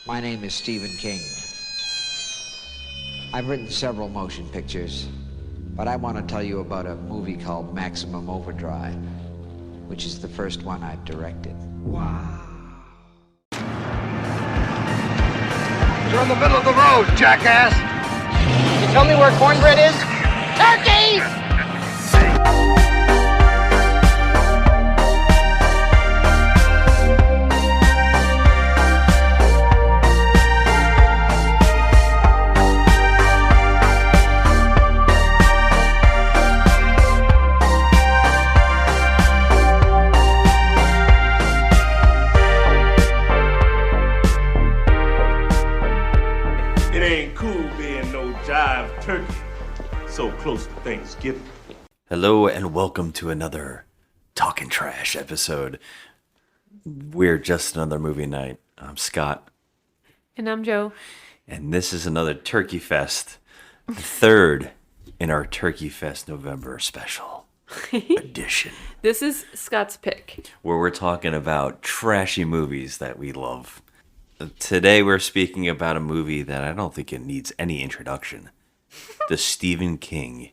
My name is Stephen King. I've written several motion pictures, but I want to tell you about a movie called Maximum Overdrive, which is the first one I've directed. Wow. You're in the middle of the road, jackass! Can you tell me where cornbread is? Turkey! Turkey, so close to Thanksgiving. Hello and welcome to another Talking Trash episode. We're just another movie night. I'm Scott. And I'm Joe. And this is another Turkey Fest, the third in our Turkey Fest November special edition. This is Scott's pick, where we're talking about trashy movies that we love. Today we're speaking about a movie that I don't think it needs any introduction. The Stephen King,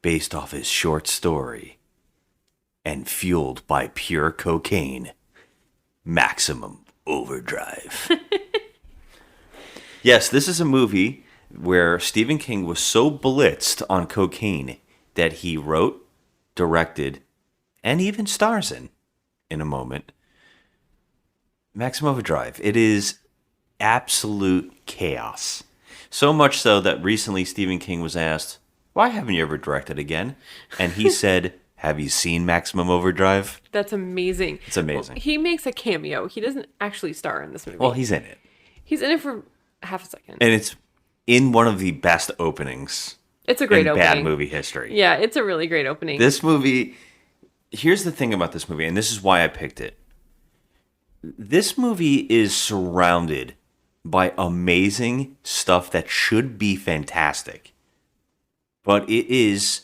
based off his short story and fueled by pure cocaine, Maximum Overdrive. Yes, this is a movie where Stephen King was so blitzed on cocaine that he wrote, directed, and even stars in a moment, Maximum Overdrive. It is absolute chaos. So much so that recently Stephen King was asked, why haven't you ever directed again? And he said, have you seen Maximum Overdrive? That's amazing. It's amazing. Well, he makes a cameo. He doesn't actually star in this movie. Well, he's in it. He's in it for half a second. And it's in one of the best openings. It's a great in opening. Bad movie history. Yeah, it's a really great opening. This movie, here's the thing about this movie, and this is why I picked it. This movie is surrounded by amazing stuff that should be fantastic. But it is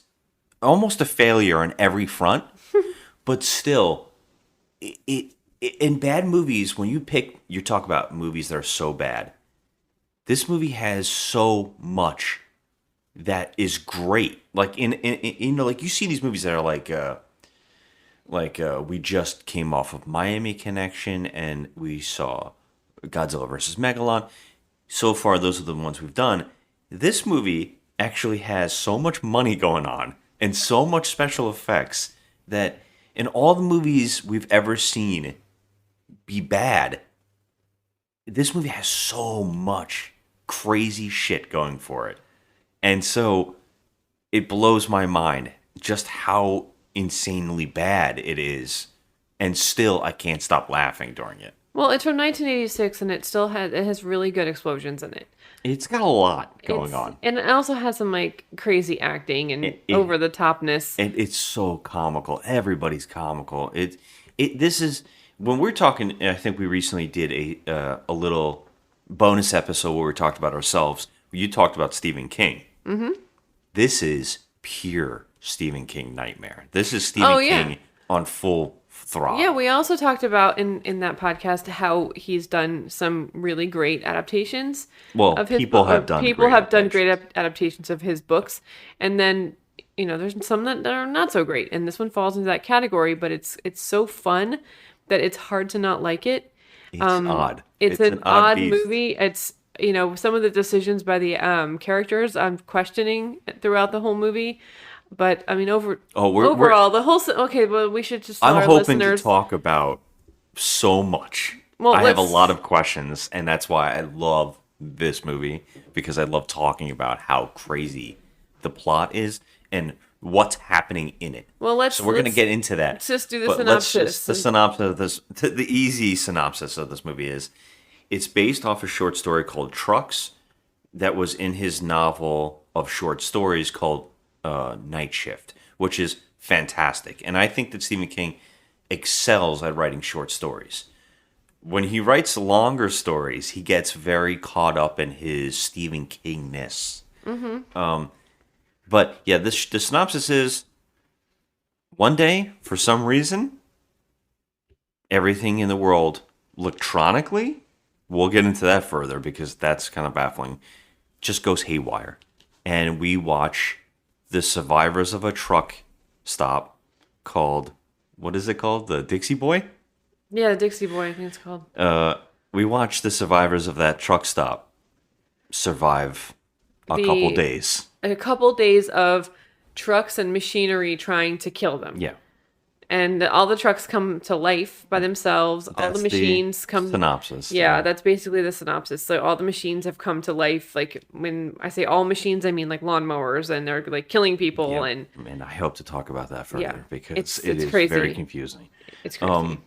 almost a failure on every front. But still, in bad movies, when you talk about movies that are so bad, this movie has so much that is great. Like like you see these movies that are like we just came off of Miami Connection and we saw Godzilla vs. Megalon. So far, those are the ones we've done. This movie actually has so much money going on and so much special effects that in all the movies we've ever seen be bad, this movie has so much crazy shit going for it. And so it blows my mind just how insanely bad it is. And still, I can't stop laughing during it. Well, it's from 1986, and it has really good explosions in it. It's got a lot going on. And it also has some, like, crazy acting and over-the-topness. And it's so comical. Everybody's comical. This is, when we're talking, I think we recently did a little bonus episode where we talked about ourselves. You talked about Stephen King. Mm-hmm. This is pure Stephen King nightmare. This is Stephen King on full throttle. Yeah, we also talked about in that podcast how he's done some really great adaptations. Well, of his people have done great adaptations of his books, and then there's some that are not so great, and this one falls into that category. But it's so fun that it's hard to not like it. It's odd. It's an odd movie. It's some of the decisions by the characters I'm questioning throughout the whole movie. But I mean, overall, the whole. Okay, well, we should just. I'm hoping to talk about so much. Well, I have a lot of questions, and that's why I love this movie, because I love talking about how crazy the plot is and what's happening in it. Well, we're going to get into that. Let's just do the synopsis. The easy synopsis of this movie is, it's based off a short story called Trucks that was in his novel of short stories called Night Shift, which is fantastic. And I think that Stephen King excels at writing short stories. When he writes longer stories, he gets very caught up in his Stephen King-ness. Mm-hmm. But yeah, the synopsis is, one day, for some reason, everything in the world electronically we'll get into that further because that's kind of baffling, just goes haywire. And we watch the survivors of a truck stop called, what is it called? The Dixie Boy? Yeah, the Dixie Boy, I think it's called. We watch the survivors of that truck stop survive a couple days. A couple days of trucks and machinery trying to kill them. Yeah. And all the trucks come to life by themselves. All the machines come. Synopsis. Yeah, that's basically the synopsis. So all the machines have come to life. Like when I say all machines, I mean like lawnmowers, and they're like killing people. Yeah. And I hope to talk about that further because it's it is crazy. very confusing. It's crazy.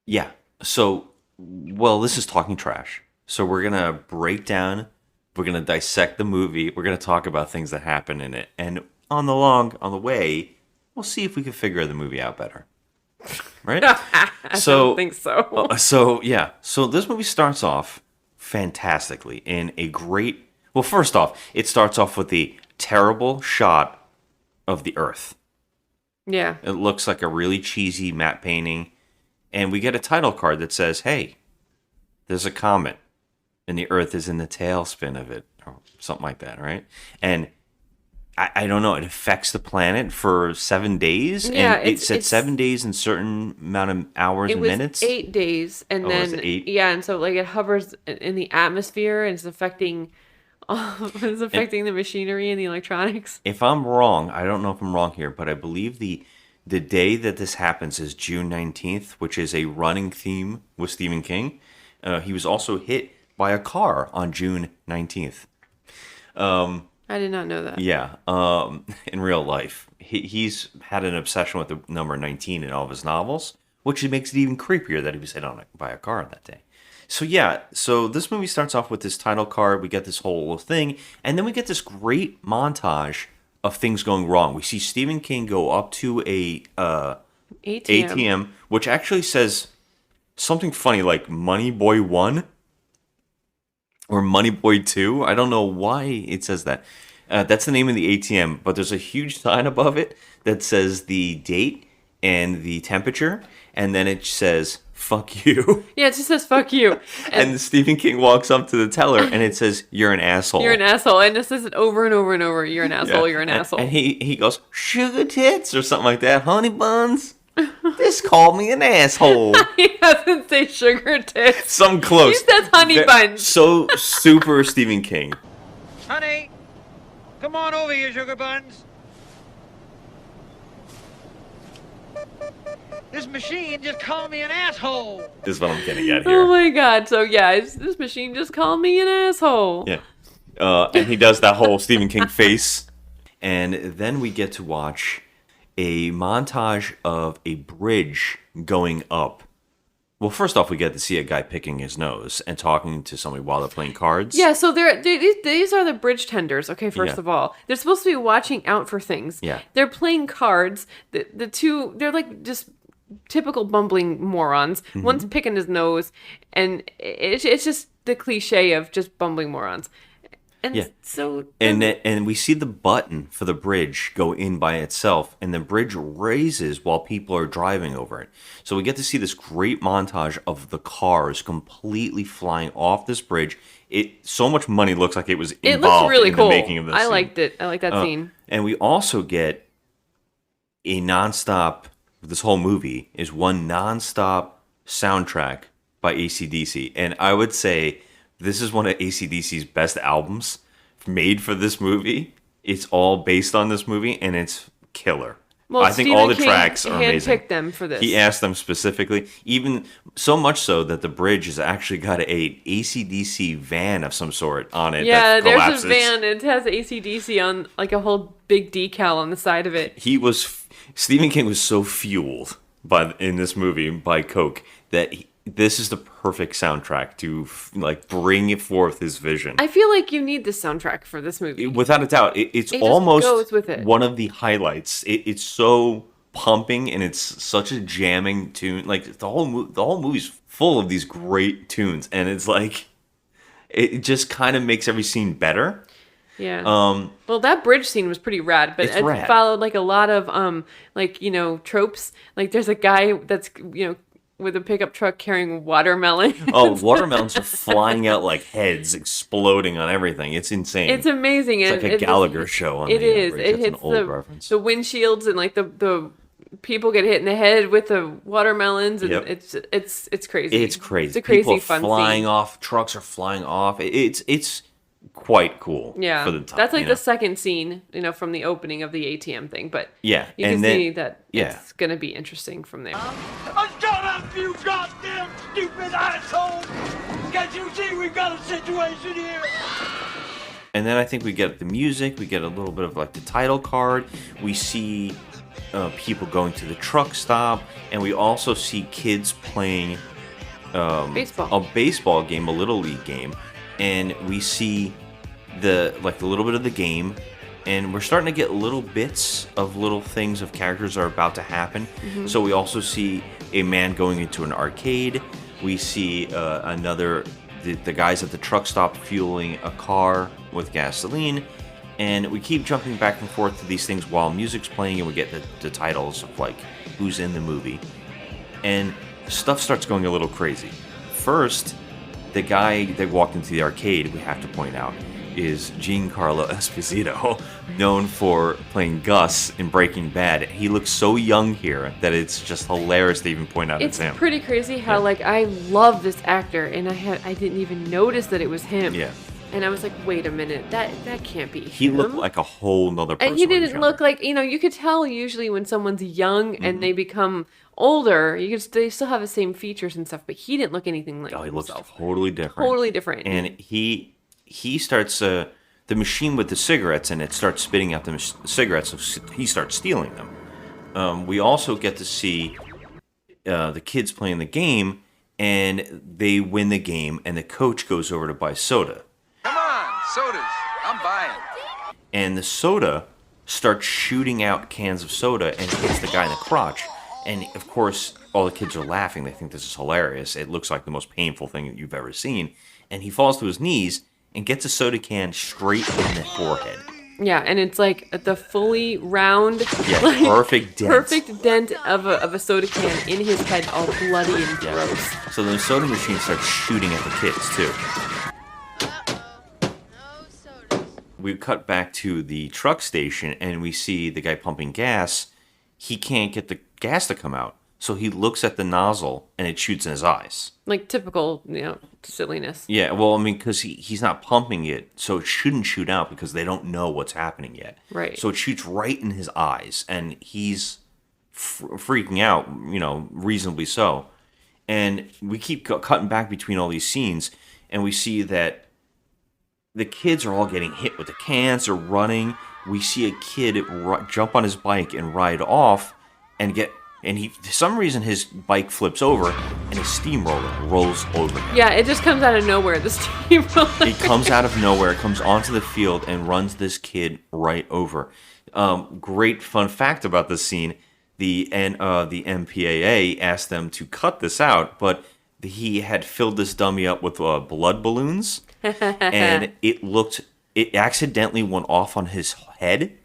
Yeah. So, well, this is talking trash. So we're gonna break down. We're gonna dissect the movie. We're gonna talk about things that happen in it, and on the way, we'll see if we can figure the movie out better. Right? I don't think so. So this movie starts off fantastically in a great. Well, first off, it starts off with the terrible shot of the Earth. Yeah. It looks like a really cheesy matte painting, and we get a title card that says, "Hey, there's a comet, and the Earth is in the tailspin of it," or something like that, right? And I don't know. It affects the planet for 7 days, Yeah, and it said 7 days in certain amount of hours and minutes. 8 days, and was then it 8? Yeah, and so like it hovers in the atmosphere, and it's affecting the machinery and the electronics. If I'm wrong, I don't know if I'm wrong here, but I believe the day that this happens is June 19th, which is a running theme with Stephen King. He was also hit by a car on June 19th. I did not know that. Yeah, in real life. He's had an obsession with the number 19 in all of his novels, which makes it even creepier that he was hit by a car that day. So yeah, so this movie starts off with this title card, we get this whole thing, and then we get this great montage of things going wrong. We see Stephen King go up to a ATM, which actually says something funny like Money Boy 1 or Money Boy 2. I don't know why it says that. That's the name of the ATM, but there's a huge sign above it that says the date and the temperature, and then it says, "Fuck you." Yeah, it just says "fuck you." And Stephen King walks up to the teller, and it says, "You're an asshole." You're an asshole. And it says it over and over and over. You're an asshole. Yeah. You're an asshole. And he goes, "Sugar tits," or something like that. "Honey buns." This called me an asshole. He doesn't say sugar tits. Some close. He says honey buns. So super Stephen King. Honey, come on over here, sugar buns. This machine just called me an asshole. This is what I'm getting at here. Oh my god. So yeah, this machine just called me an asshole. Yeah. And he does that whole Stephen King face. And then we get to watch a montage of a bridge going up. Well, first off, we get to see a guy picking his nose and talking to somebody while they're playing cards. Yeah, so these are the bridge tenders. Okay, first of all, they're supposed to be watching out for things. Yeah. They're playing cards. The two, they're like just typical bumbling morons. Mm-hmm. One's picking his nose, and it's just the cliche of just bumbling morons. And so... And we see the button for the bridge go in by itself, and the bridge raises while people are driving over it. So we get to see this great montage of the cars completely flying off this bridge. So much money looks like it was involved really in cool. the making of this I scene. liked it. I like that scene. And we also get a nonstop... This whole movie is one nonstop soundtrack by AC/DC. And I would say... This is one of AC/DC's best albums made for this movie. It's all based on this movie, and it's killer. Well, I think Stephen all the King tracks are amazing. handpicked them for this. He asked them specifically, even so much so that the bridge has actually got a AC/DC van of some sort on it. Yeah, that there's collapses. a van. It has AC/DC on like a whole big decal on the side of it. Stephen King was so fueled in this movie by Coke that this is the perfect soundtrack to bring forth his vision. I feel like you need this soundtrack for this movie. Without a doubt, it's just almost goes with it. one of the highlights. It's so pumping and it's such a jamming tune. Like the whole movie's full of these great tunes, and it's like it just kind of makes every scene better. Yeah. Well, that bridge scene was pretty rad, but it rad. followed like a lot of tropes. Like there's a guy that's with a pickup truck carrying watermelons. Oh, watermelons are flying out like heads, exploding on everything. It's insane. It's amazing. It's like a Gallagher show on it the is. bridge. It It's hits an old reference. the windshields and like the people get hit in the head with the watermelons, and it's crazy. It's crazy. It's a crazy People are fun flying scene. off. Trucks are flying off. It's quite cool. Yeah, for the time. that's like the second scene, from the opening of the ATM thing. But yeah, you can see that it's gonna be interesting from there. Shut up, you goddamn stupid asshole! Can't you see we've got a situation here? And then I think we get the music. We get a little bit of like the title card. We see people going to the truck stop, and we also see kids playing a baseball game, a little league game, and we see the little bit of the game, and we're starting to get little bits of little things of characters that are about to happen. Mm-hmm. So we also see a man going into an arcade. We see the guys at the truck stop fueling a car with gasoline. And we keep jumping back and forth to these things while music's playing, and we get the titles of like who's in the movie. And stuff starts going a little crazy. First, the guy that walked into the arcade, we have to point out, is Giancarlo Esposito, known for playing Gus in Breaking Bad. He looks so young here that it's just hilarious to even point out it's him. It's pretty crazy how I love this actor, and I didn't even notice that it was him. Yeah. And I was like, wait a minute, that can't be him. He looked like a whole nother person. And he didn't look like, you could tell usually when someone's young and they become older, they still have the same features and stuff, but he didn't look anything like himself. He looks totally different. Totally different. And he starts, the machine with the cigarettes in it starts spitting out the cigarettes, so he starts stealing them. We also get to see the kids playing the game, and they win the game, and the coach goes over to buy soda. Come on, sodas. I'm buying. And the soda starts shooting out cans of soda and hits the guy in the crotch. And of course, all the kids are laughing. They think this is hilarious. It looks like the most painful thing that you've ever seen. And he falls to his knees and gets a soda can straight in the forehead. Yeah, and it's like the fully round, perfect dent of a soda can in his head, all bloody and gross. So the soda machine starts shooting at the kids too. We cut back to the truck station, and we see the guy pumping gas. He can't get the gas to come out, so he looks at the nozzle, and it shoots in his eyes. Like typical, silliness. Yeah, well, I mean, because he's not pumping it, so it shouldn't shoot out because they don't know what's happening yet. Right. So it shoots right in his eyes, and he's freaking out, reasonably so. And we keep cutting back between all these scenes, and we see that the kids are all getting hit with the cans. They're running. We see a kid jump on his bike and ride off, and he, for some reason, his bike flips over, and his steamroller rolls over him. Yeah, it just comes out of nowhere, the steamroller. It comes out of nowhere, comes onto the field, and runs this kid right over. Great fun fact about this scene, the MPAA asked them to cut this out, but he had filled this dummy up with blood balloons, and it accidentally went off on his head.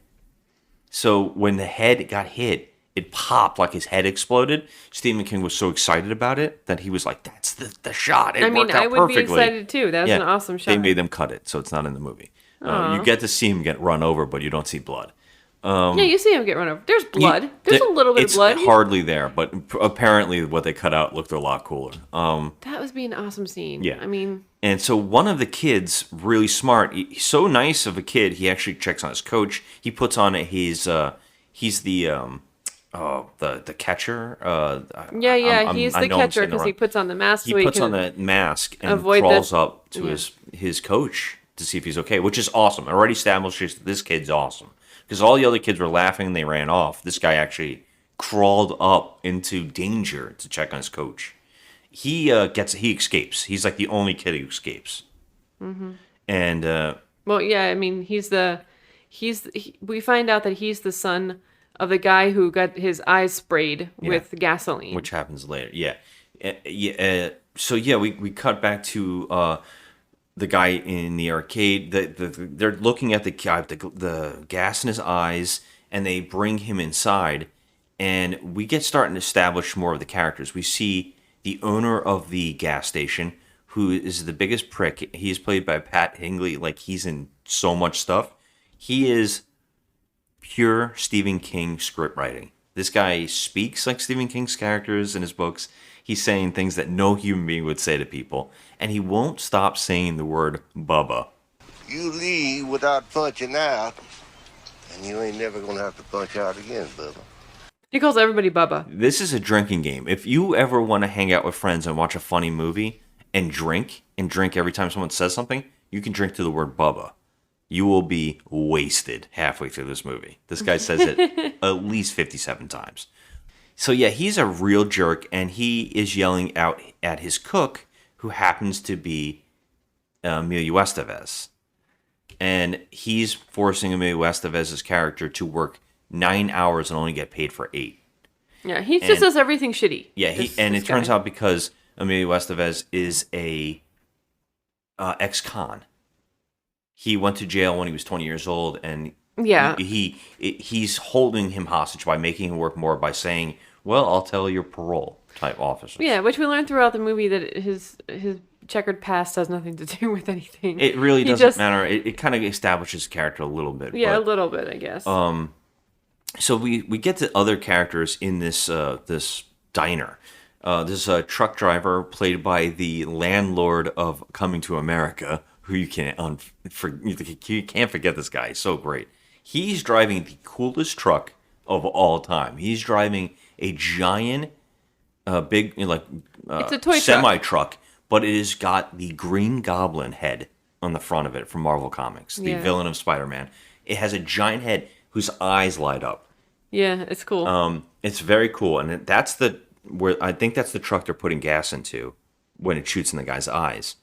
So when the head got hit, it popped like his head exploded. Stephen King was so excited about it that he was like, that's the shot. It worked out I would perfectly. be excited too. That was an awesome shot. They made them cut it, so it's not in the movie. You get to see him get run over, but you don't see blood. Yeah, you see him get run over. There's blood. There's a little bit of blood. It's hardly there, but apparently what they cut out looked a lot cooler. That would be an awesome scene. Yeah. I mean... And so one of the kids, really smart, he's so nice of a kid, he actually checks on his coach. He puts on he's the catcher. He's the catcher because he puts on the mask. He puts on the mask and crawls up to his coach to see if he's okay, which is awesome. It already establishes that this kid's awesome. Because all the other kids were laughing and they ran off. This guy actually crawled up into danger to check on his coach. He escapes. He's like the only kid who escapes. Mm-hmm. And we find out that he's the son of the guy who got his eyes sprayed with gasoline, which happens later. We cut back to the guy in the arcade. They're looking at the guy with the gas in his eyes, and they bring him inside, and we get starting to establish more of the characters. We see the owner of the gas station, who is the biggest prick. He's played by Pat Hingley, like he's in so much stuff. He is pure Stephen King script writing. This guy speaks like Stephen King's characters in his books. He's saying things that no human being would say to people. And he won't stop saying the word Bubba. You leave without punching out, and you ain't never going to have to punch out again, Bubba. He calls everybody Bubba. This is a drinking game. If you ever want to hang out with friends and watch a funny movie and drink every time someone says something, you can drink to the word Bubba. You will be wasted halfway through this movie. This guy says it at least 57 times. So yeah, he's a real jerk, and he is yelling out at his cook, who happens to be Emilio Estevez. And he's forcing Emilio Estevez's character to work 9 hours and only get paid for 8. Yeah, he just does everything shitty. Yeah, it turns out because Emilio Estevez is a ex-con. He went to jail when he was 20 years old, and he's holding him hostage by making him work more by saying, well, I'll tell your parole type officers. Yeah, which we learned throughout the movie that his checkered past has nothing to do with anything. It really doesn't matter. It kind of establishes his character a little bit. Yeah, a little bit, I guess. So we get to other characters in this this diner. There's a truck driver played by the landlord of Coming to America, who you can't forget this guy. He's so great. He's driving the coolest truck of all time. He's driving a giant, big, it's a toy semi-truck, but it has got the Green Goblin head on the front of it from Marvel Comics, the villain of Spider-Man. It has a giant head whose eyes light up. Yeah, it's cool. It's very cool, and I think that's the truck they're putting gas into when it shoots in the guy's eyes.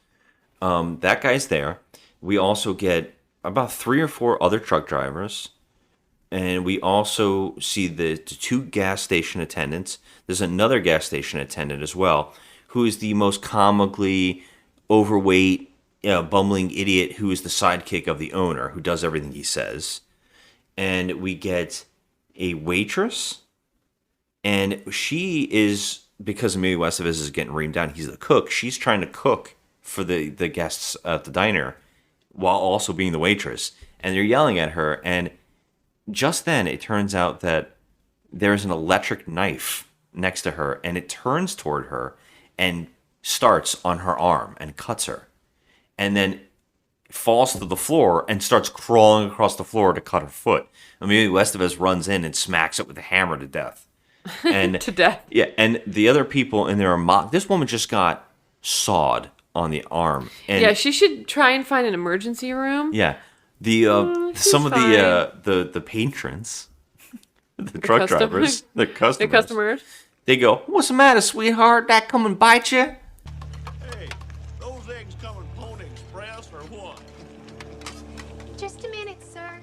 That guy's there. We also get about 3 or 4 other truck drivers, and we also see the 2 gas station attendants. There's another gas station attendant as well, who is the most comically overweight, bumbling idiot who is the sidekick of the owner, who does everything he says. And we get a waitress, and she is, because Emilio Estevez is getting reamed down, he's the cook. She's trying to cook for the guests at the diner while also being the waitress. And they're yelling at her, and just then it turns out that there's an electric knife next to her, and it turns toward her and starts on her arm and cuts her. And then falls to the floor and starts crawling across the floor to cut her foot. Emilio Estevez runs in and smacks it with a hammer to death. And to death. Yeah, and the other people in there are this woman just got sawed on the arm. And yeah, she should try and find an emergency room. Yeah. Some of the patrons, the truck drivers, the customers, they go, "What's the matter, sweetheart? That come and bite you?" Hey, those eggs come in Pony Express or what? Just a minute, sir.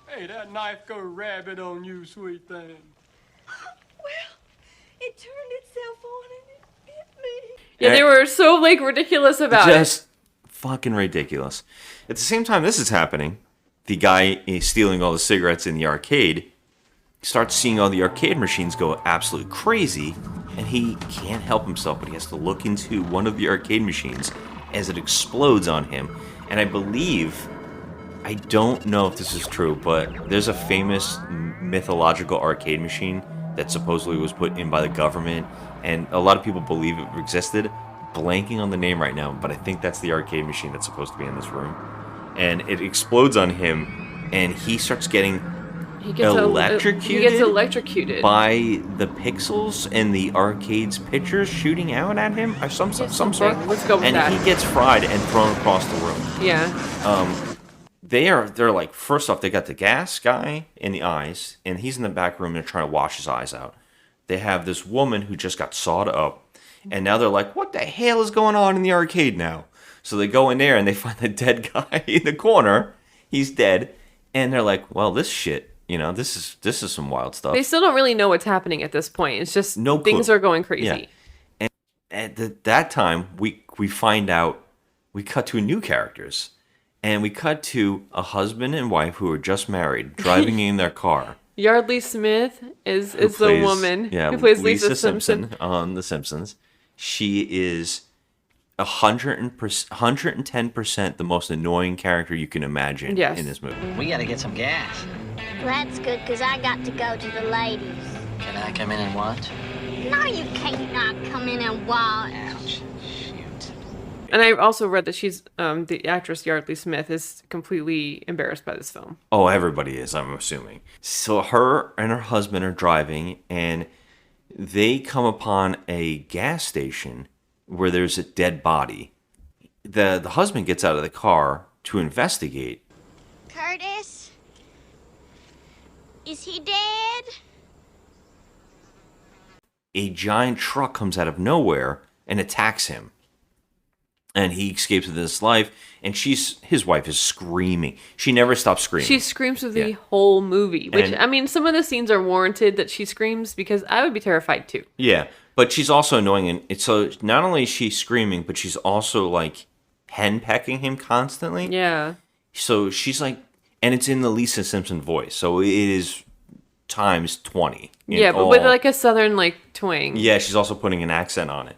Hey, that knife go rabbit on you, sweet thing. Well, it turned itself on and it bit me. Yeah, they were so, ridiculous about it. Just fucking ridiculous. At the same time this is happening, the guy is stealing all the cigarettes in the arcade starts seeing all the arcade machines go absolutely crazy, and he can't help himself, but he has to look into one of the arcade machines as it explodes on him. And I don't know if this is true, but there's a famous mythological arcade machine that supposedly was put in by the government, and a lot of people believe it existed. Blanking on the name right now, but I think that's the arcade machine that's supposed to be in this room. And it explodes on him, and he starts getting electrocuted by the pixels in the arcade's pictures shooting out at him, or some sort. Let's go with that. And he gets fried and thrown across the room. Yeah. They're like, first off, they got the gas guy in the eyes, and he's in the back room and they're trying to wash his eyes out. They have this woman who just got sawed up, and now they're like, what the hell is going on in the arcade now? So they go in there and they find the dead guy in the corner. He's dead. And they're like, well, this shit You know, this is some wild stuff. They still don't really know what's happening at this point. It's just no things clue. are going crazy. Yeah. And at that time, we find out, we cut to new characters. And we cut to a husband and wife who are just married, driving in their car. Yardley Smith is the woman who plays Lisa Simpson on The Simpsons. She is 110% the most annoying character you can imagine in this movie. We gotta get some gas. That's good, because I got to go to the ladies. Can I come in and watch? No, you can't not come in and watch. Ouch. And I also read that she's the actress Yardley Smith is completely embarrassed by this film. Oh, everybody is, I'm assuming. So her and her husband are driving, and they come upon a gas station where there's a dead body. The husband gets out of the car to investigate. Curtis? Is he dead? A giant truck comes out of nowhere and attacks him. And he escapes with his life, and his wife is screaming. She never stops screaming. She screams through the whole movie, which, I mean, some of the scenes are warranted that she screams, because I would be terrified too. Yeah, but she's also annoying, and so not only is she screaming, but she's also, like, henpecking him constantly. Yeah. So she's like, and it's in the Lisa Simpson voice, so it is times 20. Yeah, but with, like, a southern, like, twang. Yeah, she's also putting an accent on it.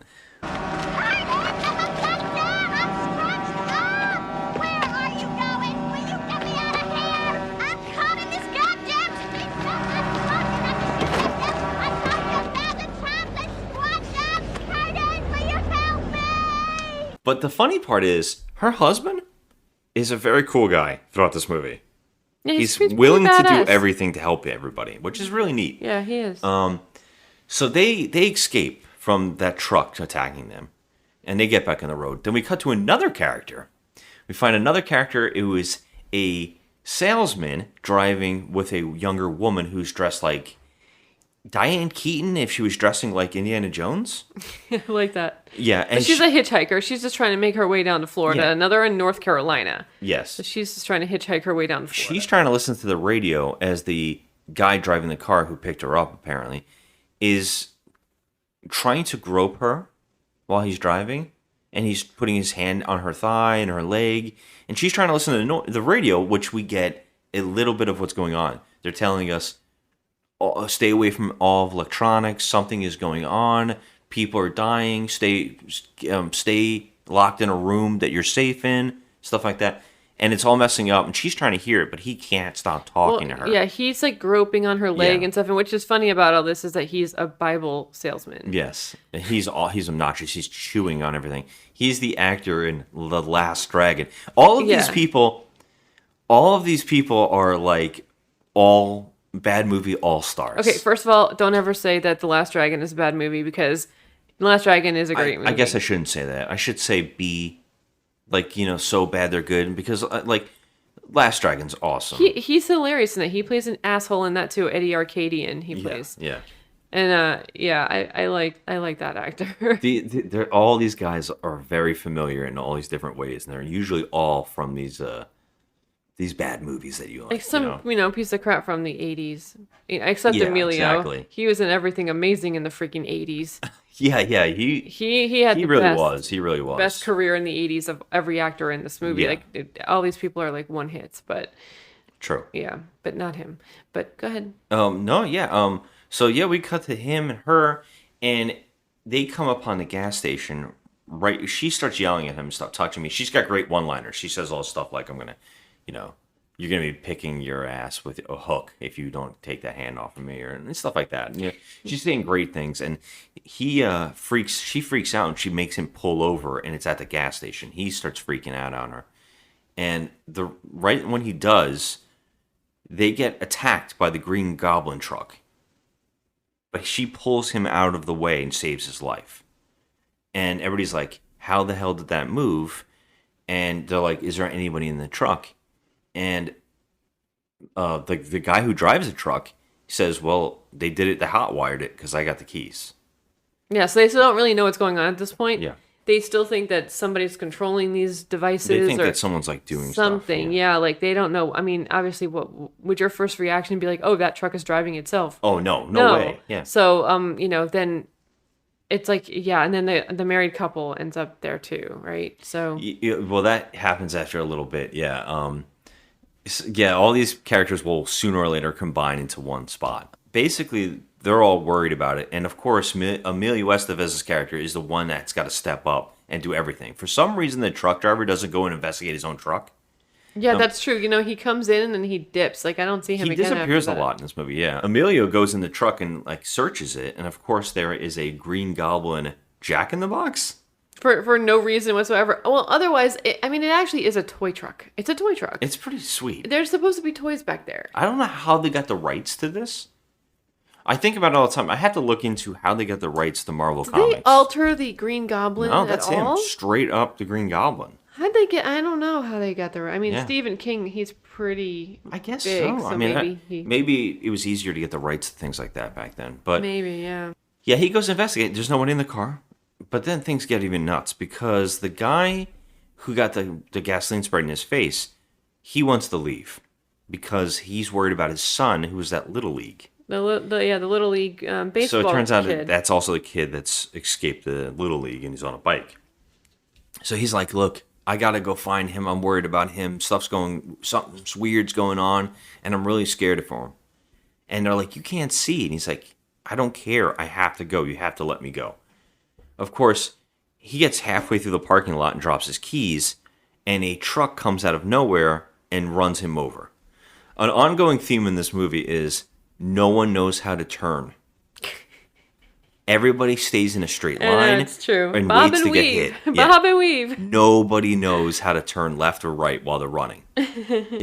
But the funny part is, her husband is a very cool guy throughout this movie. Yeah, he's willing to do everything to help everybody, which is really neat. Yeah, he is. So they escape from that truck attacking them, and they get back on the road. Then we cut to another character. We find another character who is a salesman driving with a younger woman who's dressed like Diane Keaton if she was dressing like Indiana Jones. I like that. Yeah. And but she's a hitchhiker. She's just trying to make her way down to Florida. Yeah. Another in North Carolina. Yes. So she's just trying to hitchhike her way down to Florida. She's trying to listen to the radio as the guy driving the car who picked her up, apparently, is trying to grope her while he's driving. And he's putting his hand on her thigh and her leg. And she's trying to listen to the radio, which we get a little bit of what's going on. They're telling us, stay away from all of electronics. Something is going on. People are dying. Stay locked in a room that you're safe in. Stuff like that. And it's all messing up. And she's trying to hear it, but he can't stop talking to her. Yeah, he's like groping on her leg and stuff. And which is funny about all this is that he's a Bible salesman. Yes, he's obnoxious. He's chewing on everything. He's the actor in The Last Dragon. All of these people are like all bad movie all-stars. Okay, first of all, don't ever say that The Last Dragon is a bad movie, because The Last Dragon is a great movie. I guess I shouldn't say that. I should say B, like, so bad they're good, because like Last Dragon's awesome. He's hilarious in it. He plays an asshole in that too. Eddie Arcadian he plays. Yeah. And I like that actor. All these guys are very familiar in all these different ways, and they're usually all from these bad movies that you like. Like some, piece of crap from the 80s. Except Emilio. Exactly. He was in everything amazing in the freaking 80s. Yeah. He really was. Best career in the 80s of every actor in this movie. Yeah. Like, all these people are like one hits, but... True. Yeah, but not him. But go ahead. No, yeah. So, yeah, we cut to him and her, and they come upon the gas station, right? She starts yelling at him, stop touching me. She's got great one-liners. She says all this stuff like, I'm going to... you're going to be picking your ass with a hook if you don't take that hand off of me, and stuff like that. She's saying great things, and she freaks out, and she makes him pull over, and it's at the gas station. He starts freaking out on her. And right when he does, they get attacked by the Green Goblin truck. But she pulls him out of the way and saves his life. And everybody's like, how the hell did that move? And they're like, is there anybody in the truck? And the guy who drives the truck says, well, they hot-wired it because I got the keys. Yeah, so they still don't really know what's going on at this point. Yeah. they still think that somebody's controlling these devices. They think or that someone's like doing something. stuff. Yeah, like they don't know. I mean, obviously, what would your first reaction be like? Oh, that truck is driving itself. Oh no way. Yeah. So then it's like and then the married couple ends up there too, right? So well, that happens after a little bit. Yeah. All these characters will sooner or later combine into one spot. Basically, they're all worried about it. And of course, Emilio Estevez's character is the one that's got to step up and do everything. For some reason, the truck driver doesn't go and investigate his own truck. Yeah, that's true. He comes in and he dips. Like, I don't see him again. He disappears a lot in this movie, yeah. Emilio goes in the truck and, like, searches it. And of course, there is a Green Goblin Jack-in-the-Box. For no reason whatsoever. Well, otherwise, it actually is a toy truck. It's a toy truck. It's pretty sweet. There's supposed to be toys back there. I don't know how they got the rights to this. I think about it all the time. I have to look into how they got the rights to Marvel Comics. Did they alter the Green Goblin No, that's at all? him. Straight up the Green Goblin. How'd they get... I don't know how they got the... I mean, Yeah. Stephen King, he's pretty I guess big, so. I mean, maybe maybe it was easier to get the rights to things like that back then. But maybe, yeah. Yeah, he goes to investigate. There's nobody in the car. But then things get even nuts because the guy who got the gasoline sprayed in his face, he wants to leave because he's worried about his son, who was at Little League. The Little League baseball So it turns out kid. that's also the kid that's escaped the Little League and he's on a bike. So he's like, look, I got to go find him. I'm worried about him. Something weird's going on and I'm really scared for him. And they're like, you can't see. And he's like, I don't care. I have to go. You have to let me go. Of course, he gets halfway through the parking lot and drops his keys, and a truck comes out of nowhere and runs him over. An ongoing theme in this movie is no one knows how to turn. Everybody stays in a straight line. That's true. And Bob waits and to weave. get hit. Bob and weave. Nobody knows how to turn left or right while they're running.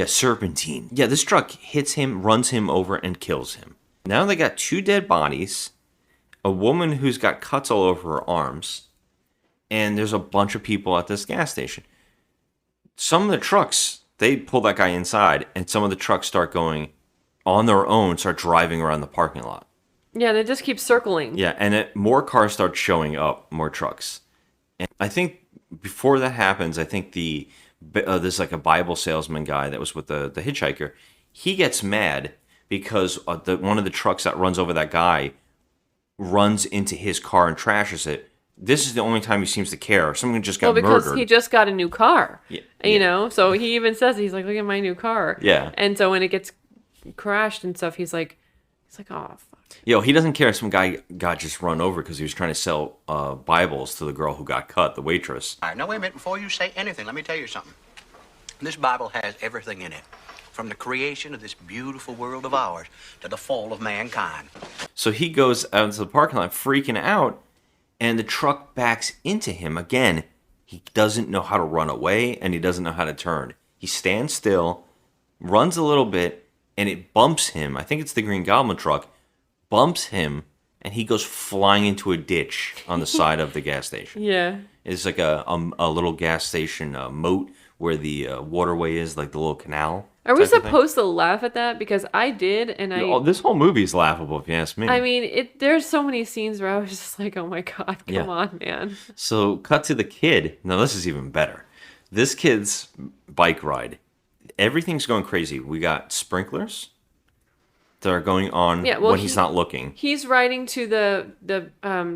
Serpentine. Yeah, this truck hits him, runs him over, and kills him. Now they got 2 dead bodies, a woman who's got cuts all over her arms, and there's a bunch of people at this gas station. Some of the trucks, they pull that guy inside, and some of the trucks start going on their own, start driving around the parking lot. Yeah, they just keep circling. Yeah, and more cars start showing up, more trucks. And I think before that happens, I think there's like a Bible salesman guy that was with the hitchhiker. He gets mad because one of the trucks that runs over that guy runs into his car and trashes it. This is the only time he seems to care. Someone just got because murdered. he just got a new car. Yeah. You know, so he even says, he's like, look at my new car. Yeah. And so when it gets crashed and stuff, he's like, oh, fuck. He doesn't care if some guy got just run over because he was trying to sell Bibles to the girl who got cut, the waitress. All right, now wait a minute. Before you say anything, let me tell you something. This Bible has everything in it. From the creation of this beautiful world of ours to the fall of mankind. So he goes out into the parking lot freaking out, and the truck backs into him. Again, he doesn't know how to run away, and he doesn't know how to turn. He stands still, runs a little bit, and it bumps him. I think it's the Green Goblin truck. Bumps him, and he goes flying into a ditch on the side of the gas station. Yeah. It's like a little gas station moat where the waterway is, like the little canal. Are we supposed to laugh at that? Because I did, and this whole movie is laughable, if you ask me. I mean, there's so many scenes where I was just like, oh my God, come on, man. So, cut to the kid. Now, this is even better. This kid's bike ride. Everything's going crazy. We got sprinklers that are going on when he's not looking. He's riding to the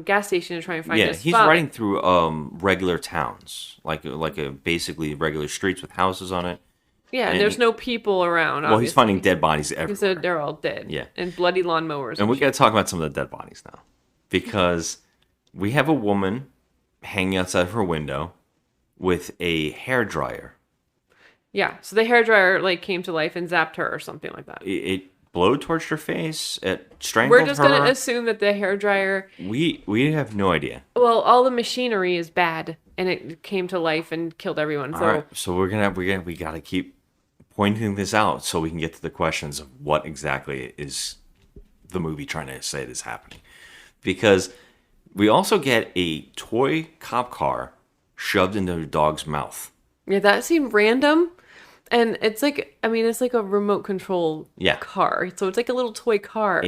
gas station to try and find his spot. He's riding through regular towns, like basically regular streets with houses on it. Yeah, and there's no people around. Well, he's finding dead bodies everywhere. So they're all dead. Yeah. And bloody lawnmowers. And we got to talk about some of the dead bodies now. Because we have a woman hanging outside of her window with a hairdryer. Yeah, so the hairdryer came to life and zapped her or something like that. It blowtorched her face. It strangled her. We're just going to assume that the hairdryer... We have no idea. Well, all the machinery is bad, and it came to life and killed everyone. All right, so we got to keep pointing this out so we can get to the questions of what exactly is the movie trying to say is happening. Because we also get a toy cop car shoved into a dog's mouth. Yeah, that seemed random. And it's like, I mean, it's like a remote control car. So it's like a little toy car.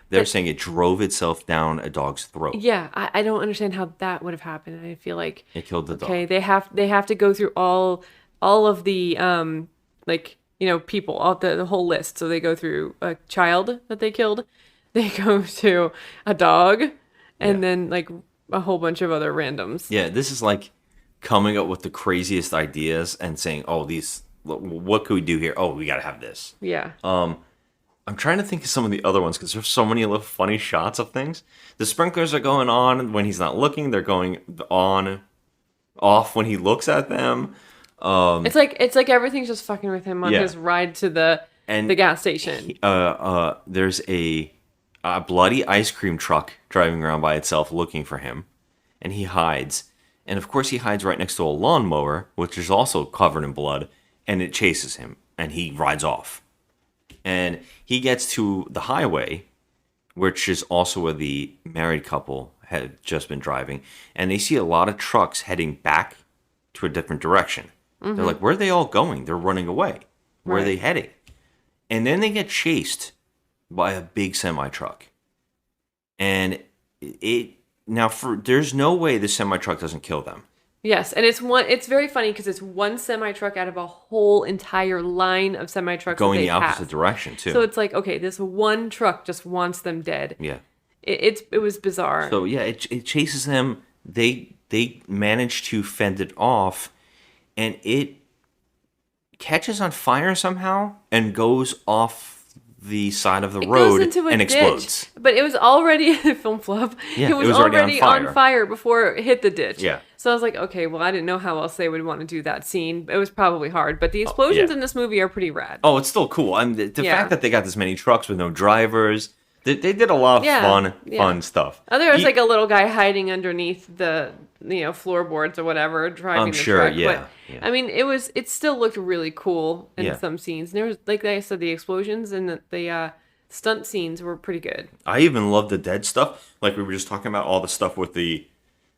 They're saying it drove itself down a dog's throat. Yeah, I don't understand how that would have happened. I feel like it killed the dog. Okay, they have to go through all of the like, you know, people, all the whole list. So they go through a child that they killed, they go to a dog, and then like a whole bunch of other randoms. Yeah, this is like coming up with the craziest ideas and saying, "Oh, what could we do here? Oh, we got to have this." Yeah. I'm trying to think of some of the other ones because there's so many little funny shots of things. The sprinklers are going on when he's not looking. They're going off when he looks at them. It's like everything's just fucking with him on his ride to the gas station. There's a bloody ice cream truck driving around by itself looking for him, and he hides. And of course, he hides right next to a lawnmower, which is also covered in blood, and it chases him, and he rides off. And he gets to the highway, which is also where the married couple had just been driving, and they see a lot of trucks heading back to a different direction. They're like, where are they all going? They're running away. Where are they heading? And then they get chased by a big semi-truck. And there's no way the semi-truck doesn't kill them. Yes, and it's very funny because it's one semi-truck out of a whole entire line of semi-trucks going the opposite direction, too. So it's like, okay, this one truck just wants them dead. Yeah. It was bizarre. So, yeah, it chases them. They manage to fend it off, and it catches on fire somehow and goes off the side of the road and explodes. But it was already a film flub. Yeah, it was already on fire before it hit the ditch. Yeah. So I was like, okay, well, I didn't know how else they would want to do that scene. It was probably hard, but the explosions in this movie are pretty rad. Oh, it's still cool. And the fact that they got this many trucks with no drivers, they did a lot of fun stuff. Oh, there was like a little guy hiding underneath the floorboards or whatever, driving the truck. Yeah. I mean, it still looked really cool in some scenes. And there was, like I said, the explosions and the stunt scenes were pretty good. I even love the dead stuff. Like we were just talking about all the stuff with the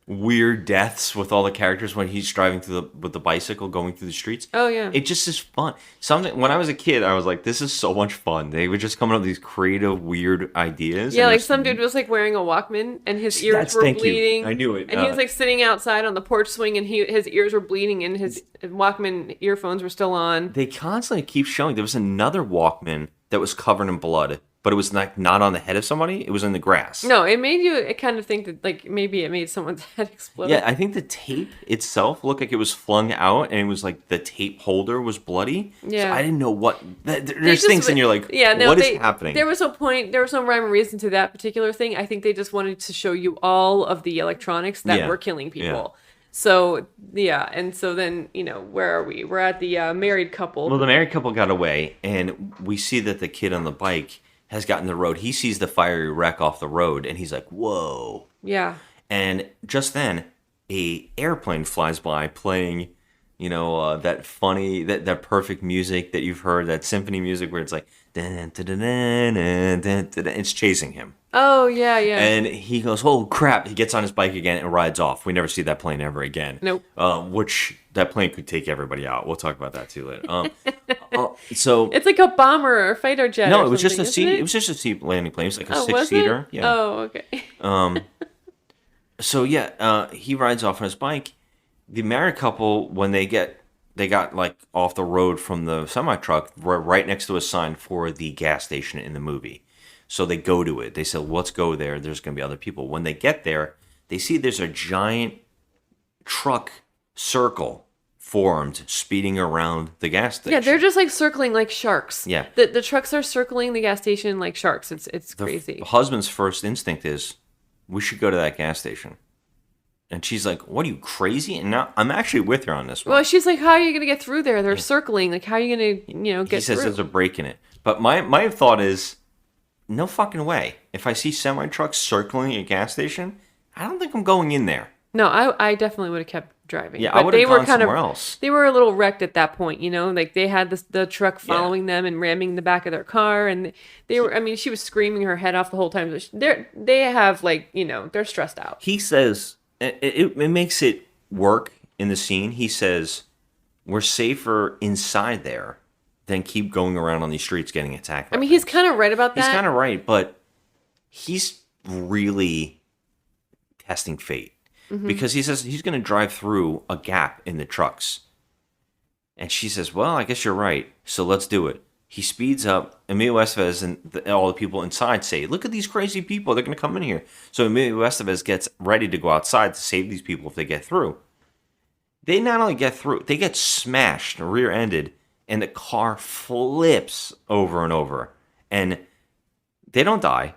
weird deaths with all the characters when he's driving with the bicycle going through the streets. Oh yeah, it just is fun. When I was a kid, I was like, "This is so much fun." They would just come up with these creative, weird ideas. Yeah, like some dude was like wearing a Walkman and his ears were bleeding. I knew it. And he was like sitting outside on the porch swing and his ears were bleeding and his Walkman earphones were still on. They constantly keep showing. There was another Walkman that was covered in blood. But it was not on the head of somebody. It was in the grass. No, it made you kind of think that like maybe it made someone's head explode. Yeah, I think the tape itself looked like it was flung out, and it was like the tape holder was bloody. Yeah, so I didn't know what. There's things, and you're like, what is happening? There was no point. There was no rhyme or reason to that particular thing. I think they just wanted to show you all of the electronics that were killing people. Yeah. So, and so then, where are we? We're at the married couple. Well, the married couple got away, and we see that the kid on the bike has gotten the road. He sees the fiery wreck off the road, and he's like, whoa. Yeah. And just then, a airplane flies by playing, that funny, that perfect music that you've heard, that symphony music where it's like, dun, dun, dun, dun, dun, dun, dun, it's chasing him. Oh, yeah. And he goes, oh, crap. He gets on his bike again and rides off. We never see that plane ever again. Nope. Which, that plane could take everybody out. We'll talk about that too later. So it's like a bomber or a fighter jet. No, it was just a seat. It was just a seat landing plane. It was like a 6-seater. Yeah. Oh, okay. So he rides off on his bike. The married couple, when they got like off the road from the semi truck, were right next to a sign for the gas station in the movie. So they go to it. They said, let's go there. There's going to be other people. When they get there, they see there's a giant truck circle formed speeding around the gas station. Yeah, they're just like circling like sharks. Yeah. The trucks are circling the gas station like sharks. It's crazy. The husband's first instinct is, we should go to that gas station. And she's like, what are you, crazy? And now I'm actually with her on this one. Well, she's like, how are you going to get through there? They're circling. Like, how are you going to, get through? He says there's a break in it. But my thought is, no fucking way. If I see semi-trucks circling a gas station, I don't think I'm going in there. No, I definitely would have kept driving. Yeah, I would have gone somewhere else. They were a little wrecked at that point, Like they had the truck following them and ramming the back of their car, and they were. I mean, she was screaming her head off the whole time. They have they're stressed out. He says it makes it work in the scene. He says, we're safer inside there than keep going around on these streets getting attacked. I mean, he's kind of right about that. He's kind of right, but he's really testing fate. Because he says he's going to drive through a gap in the trucks. And she says, well, I guess you're right, so let's do it. He speeds up. Emilio Estevez and all the people inside say, look at these crazy people. They're going to come in here. So Emilio Estevez gets ready to go outside to save these people if they get through. They not only get through, they get smashed, rear-ended, and the car flips over and over. And they don't die.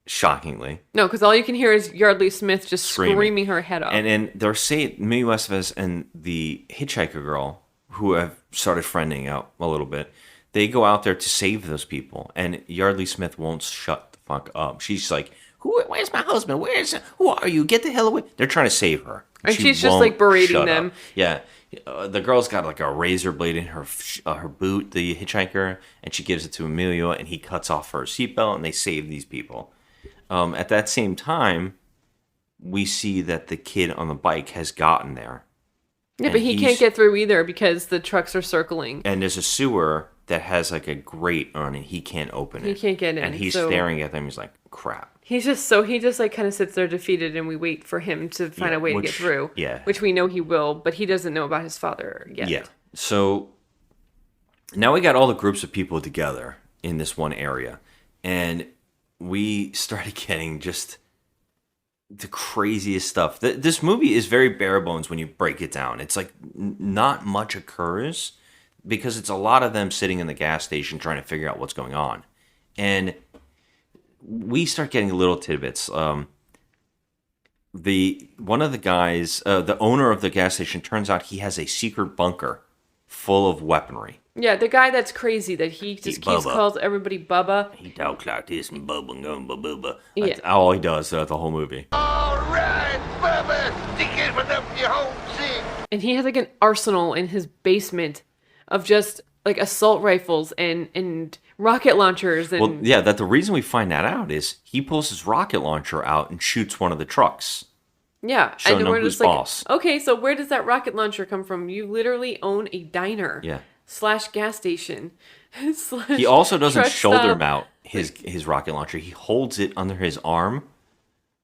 Shockingly. No, because all you can hear is Yardley Smith just screaming her head off. And then they're saying, Emilio Estevez and the hitchhiker girl, who have started friending out a little bit, they go out there to save those people. And Yardley Smith won't shut the fuck up. She's like, where's my husband? Who are you? Get the hell away. They're trying to save her. And she's just like berating them. Up. Yeah. The girl's got like a razor blade in her boot, the hitchhiker, and she gives it to Emilio, and he cuts off her seatbelt, and they save these people. At that same time, we see that the kid on the bike has gotten there. Yeah, but he can't get through either because the trucks are circling. And there's a sewer that has like a grate on it. He can't open it. He can't get in. And he's staring at them. He's like, crap. He just like kind of sits there defeated, and we wait for him to find a way to get through. Yeah. Which we know he will, but he doesn't know about his father yet. Yeah. So now we got all the groups of people together in this one area. And we started getting just the craziest stuff. This movie is very bare bones when you break it down. It's like not much occurs because it's a lot of them sitting in the gas station trying to figure out what's going on. And we start getting little tidbits. One of the guys, the owner of the gas station, turns out he has a secret bunker full of weaponry. Yeah, the guy that's crazy that he just calls everybody Bubba. He talks like this and Bubba and Bubba. Yeah. That's all he does throughout the whole movie. All right, Bubba, to give it up your home sick. And he has like an arsenal in his basement of just like assault rifles and rocket launchers. And well, yeah, the reason we find that out is he pulls his rocket launcher out and shoots one of the trucks. Yeah, Showing and we're who's just like, boss. okay, so where does that rocket launcher come from? You literally own a diner. Yeah. / gas station. / He also doesn't truck shoulder stop. mount his rocket launcher. He holds it under his arm,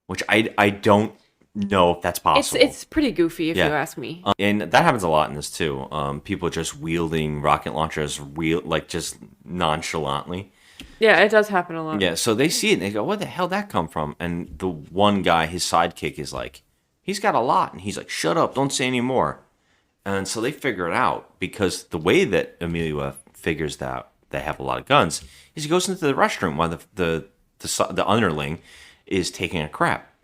which I don't know if that's possible. It's pretty goofy if you ask me. And that happens a lot in this too. People just wielding rocket launchers just nonchalantly. Yeah, it does happen a lot. Yeah, so they see it and they go, "Where the hell did that come from?" And the one guy, his sidekick, is like, "He's got a lot," and he's like, "Shut up! Don't say any more." And so they figure it out because the way that Emilio figures that they have a lot of guns is he goes into the restroom while the underling is taking a crap.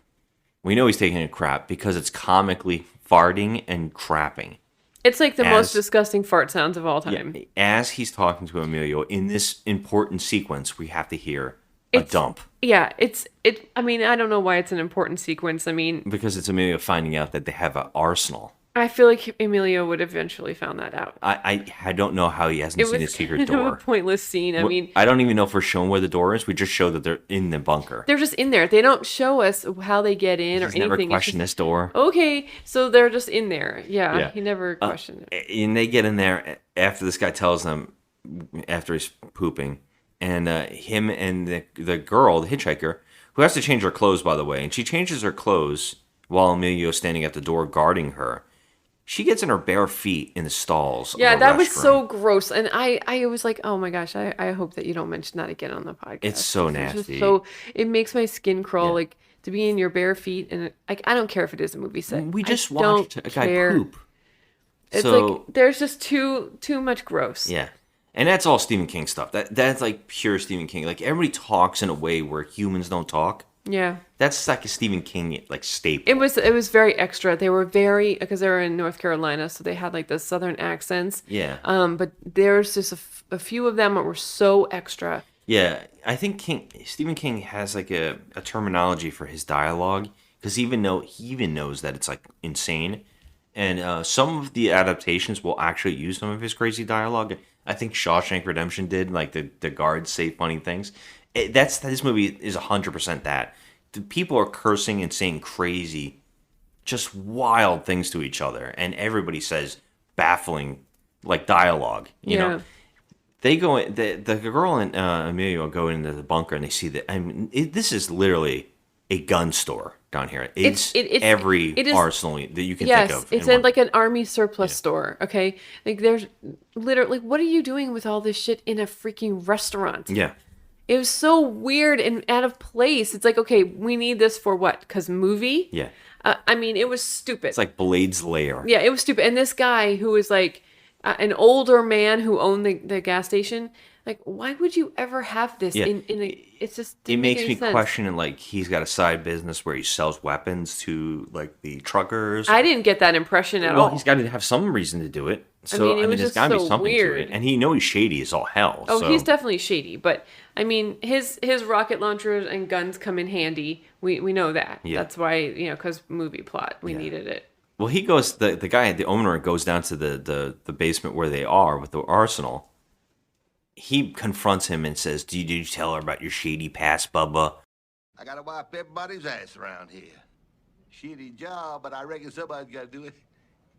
We know he's taking a crap because it's comically farting and crapping. It's like the most disgusting fart sounds of all time. Yeah, as he's talking to Emilio in this important sequence, we have to hear a dump. Yeah, I mean, I don't know why it's an important sequence. I mean, Because it's Emilio finding out that they have an arsenal. I feel like Emilio would eventually found that out. I don't know how he hasn't seen his secret It was kind door. of a pointless scene. I mean, I don't even know if we're shown where the door is. We just show that they're in the bunker. they're just in there. They don't show us how they get in or He's anything. never It's questioned just, this door. Okay, so they're just in there. Yeah, Yeah. he never questioned it. And they get in there after this guy tells them, after he's pooping, and him and the girl, the hitchhiker, who has to change her clothes, by the way, and she changes her clothes while Emilio's standing at the door guarding her. She gets in her bare feet in the stalls. Yeah, of a that was restroom. so gross. And I was like, oh my gosh, I hope that you don't mention that again on the podcast. It's so It's just nasty. it makes my skin crawl, like to be in your bare feet. And like, I don't care if it is a movie set. We just I don't watched a guy care. poop. It's So- like, there's just too much gross. Yeah. And that's all Stephen King stuff. That's like pure Stephen King. Like everybody talks in a way where humans don't talk. Yeah. That's like a Stephen King like staple. It was very extra. They were because they were in North Carolina, so they had like the southern accents. Yeah. But there's just a few of them that were so extra. Yeah, I think Stephen King has like a terminology for his dialogue because he even knows that it's like insane, and some of the adaptations will actually use some of his crazy dialogue. I think Shawshank Redemption did, like the guards say funny things. This movie is 100% that. The people are cursing and saying crazy, just wild things to each other, and everybody says baffling like dialogue. You Yeah. know, they go in, the girl and Emilio go into the bunker and they see that. I mean, this is literally a gun store down here. It's every arsenal that you can think of. It's like an army surplus store. Okay, like there's literally, what are you doing with all this shit in a freaking restaurant? Yeah. It was so weird and out of place. It's like, okay, we need this for what? Because movie? Yeah. I mean, it was stupid. It's like Blade's Lair. Yeah, it was stupid. And this guy who was like an older man who owned the gas station, like, why would you ever have this in a... It's just... It makes me sense. question, like, he's got a side business where he sells weapons to, like, the truckers. I didn't get that impression at all. Well, he's got to have some reason to do it. So, it was there's just got to be so something weird. to it. And he's shady as all hell. Oh, so. he's definitely shady. But, I mean, his rocket launchers and guns come in handy. We know that. Yeah. That's why, because movie plot, we needed it. Well, he goes, the guy, the owner, goes down to the basement where they are with the arsenal. He confronts him and says, did you tell her about your shady past, Bubba? I gotta wipe everybody's ass around here. Shitty job, but I reckon somebody's gotta do it.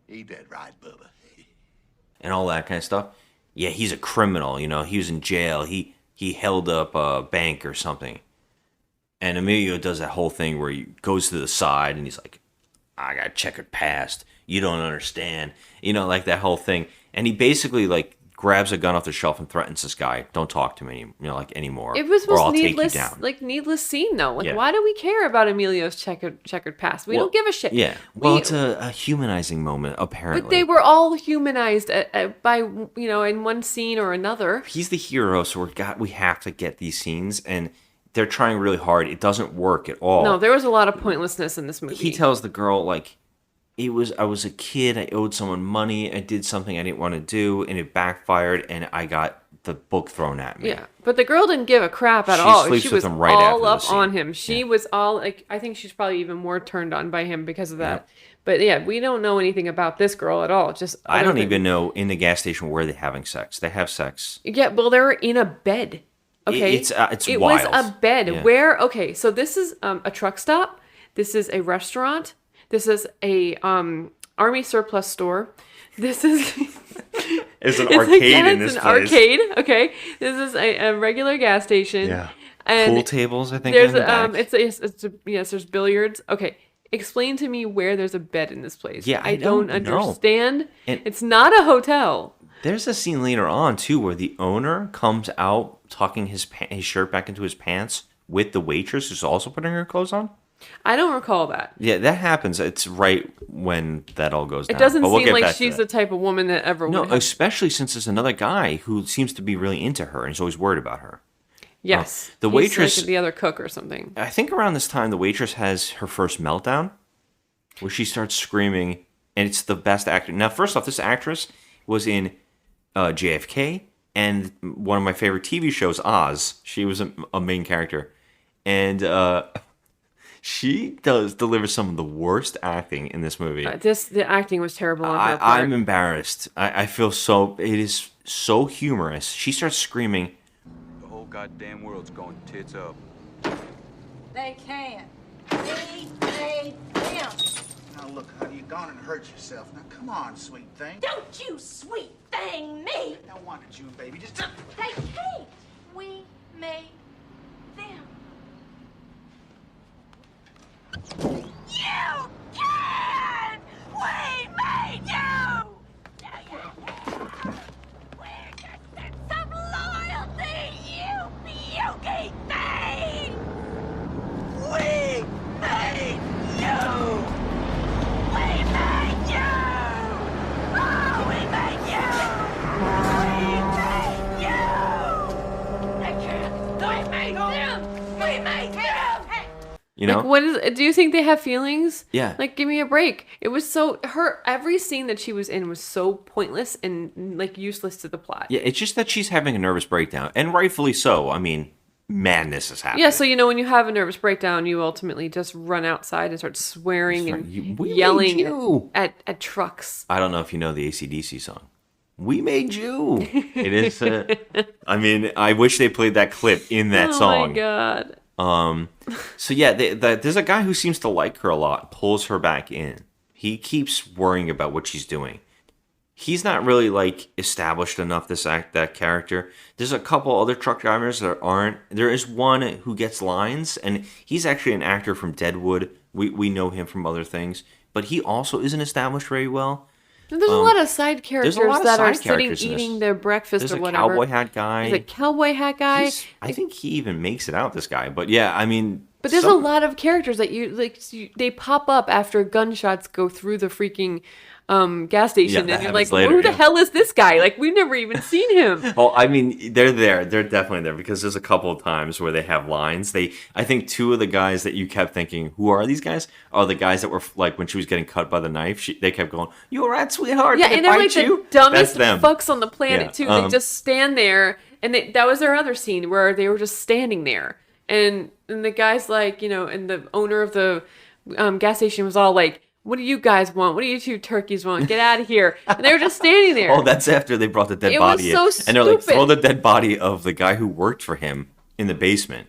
Ain't that right, Bubba? And all that kind of stuff. Yeah, he's a criminal, he was in jail. He held up a bank or something. And Emilio does that whole thing where he goes to the side and he's like, I got a checkered past. You don't understand. Like that whole thing. And he basically, like, grabs a gun off the shelf and threatens this guy. Don't talk to me, anymore. It was or I'll most needless, take you down. needless scene though. Like, why do we care about Emilio's checkered past? We don't give a shit. Yeah. Well, it's a humanizing moment, apparently. But they were all humanized by in one scene or another. He's the hero, so we have to get these scenes, and they're trying really hard. It doesn't work at all. No, there was a lot of pointlessness in this movie. He tells the girl, like, I was a kid, I owed someone money, I did something I didn't want to do, and it backfired, and I got the book thrown at me. Yeah, but the girl didn't give a crap at She all. sleeps She with was him right all after the up scene. on him. She was all, like, I think she's probably even more turned on by him because of that. But yeah, we don't know anything about this girl at all. Just I don't even know in the gas station where they're having sex. They have sex. Yeah, well, they're in a bed. Okay, It's it wild. was a bed. Yeah. Where? Okay, so this is a truck stop. This is a restaurant. This is a army surplus store. This is It's an arcade in this an place. arcade. Okay, this is a regular gas station. Yeah. And Pool tables, I think. there's in the back. yes, there's billiards. Okay, explain to me where there's a bed in this place. Yeah, I don't know. understand. And- It's not a hotel. There's a scene later on too where the owner comes out tucking his shirt back into his pants with the waitress who's also putting her clothes on. I don't recall that. Yeah, that happens. It's right when that all goes down. It doesn't But we'll seem get like back to she's that. the type of woman that ever No, would have. especially since there's another guy who seems to be really into her and is always worried about her. Yes. The He's waitress- like the other cook or something. I think around this time, the waitress has her first meltdown where she starts screaming, and it's the best actor. Now, first off, this actress was in JFK and one of my favorite TV shows, Oz. She was a main character. And she delivers some of the worst acting in this movie. The acting was terrible on her part. I'm embarrassed. I feel it is so humorous. She starts screaming. The whole goddamn world's going tits up. They can't. They can't. Now look, honey, you're gone and hurt yourself. Now come on, sweet thing. Don't you sweet thing me. Now why don't you, baby, just... They can't. We made them. You can! We made you! We're just some loyalty, you beauty thing! We made you! We made you! Oh, we made you! We made you! They can't! We made them! We made them! You know? Like, what is? Do you think they have feelings? Yeah. Like, give me a break. It was so every scene that she was in was so pointless and like useless to the plot. Yeah, it's just that she's having a nervous breakdown, and rightfully so. I mean, madness is happening. Yeah, so when you have a nervous breakdown, you ultimately just run outside and start swearing and yelling at trucks. I don't know if you know the AC/DC song. We made you. It is. I mean, I wish they played that clip in that song. Oh my god. So yeah, there's a guy who seems to like her a lot, pulls her back in. He keeps worrying about what she's doing. he's not really like established enough. That character. There's a couple other truck drivers that aren't. There is one who gets lines, and he's actually an actor from Deadwood. We know him from other things, but he also isn't established very well. There's a lot of side characters that are sitting eating their breakfast there's or whatever. There's a cowboy hat guy. There's a cowboy hat guy. I think he even makes it out, this guy. But yeah, I mean... But there's a lot of characters that they pop up after gunshots go through the freaking gas station, and you're like, who the hell is this guy? Like, we've never even seen him. Oh, I mean, they're there. They're definitely there because there's a couple of times where they have lines. I think two of the guys that you kept thinking, who are these guys? Are the guys that were like when she was getting cut by the knife. They kept going, "You all right, sweetheart? Yeah, Did and it they're bite like you?" the dumbest That's them. fucks on the planet too. Yeah, They just stand there, and that was their other scene where they were just standing there, and the guy's like, and the owner of the gas station was all like, "What do you guys want? What do you two turkeys want? Get out of here!" And they were just standing there. Oh, that's after they brought the dead body in. It was so and they're like, stupid. throw the dead body of the guy who worked for him in the basement.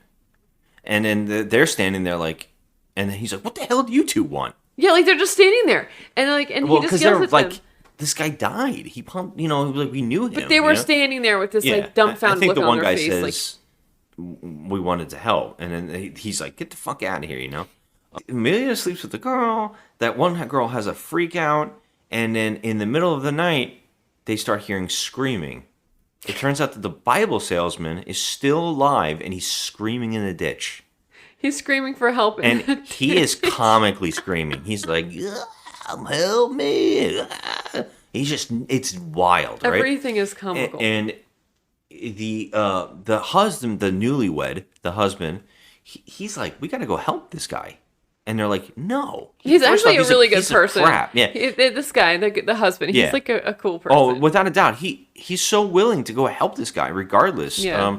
And then they're standing there like, and he's like, "What the hell do you two want?" Yeah, like they're just standing there, and he just yells at them. This guy died. He pumped, like we knew him. But they were standing there with this like dumbfounded look on their face. I think the one guy says, "We wanted to help," and then he's like, "Get the fuck out of here," Amelia sleeps with the girl. That one girl has a freak out, and then in the middle of the night, they start hearing screaming. It turns out that the Bible salesman is still alive, and he's screaming in the ditch. He's screaming for help, and he is comically screaming. He's like, "Help me!" It's wild, right? Everything is comical. And the husband, the newlywed, the husband, he's like, "We got to go help this guy." And they're like, "No." He's actually a really good piece of person. Crap. Yeah. This guy, the husband, he's like a cool person. Oh, without a doubt. He's so willing to go help this guy regardless. Yeah.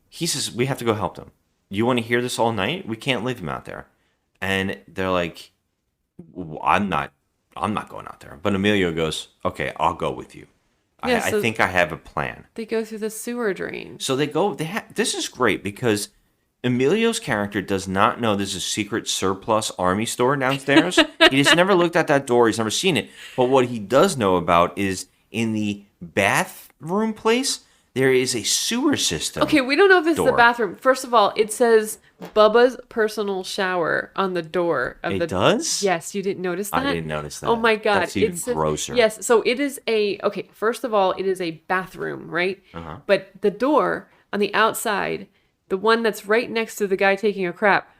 He says, "We have to go help him. You want to hear this all night? We can't leave him out there." And they're like, I'm not going out there. But Emilio goes, "Okay, I'll go with you. Yeah, I think I have a plan." They go through the sewer drain. So they go, this is great because Emilio's character does not know there's a secret surplus army store downstairs. He just never looked at that door. He's never seen it. But what he does know about is in the bathroom place, there is a sewer system. Okay, we don't know if this is the bathroom. First of all, it says Bubba's personal shower on the door. It does? Yes, you didn't notice that? I didn't notice that. Oh my God. That's even grosser. Yes, so it is okay, first of all, it is a bathroom, right? Uh-huh. But the door on the outside, the one that's right next to the guy taking a crap,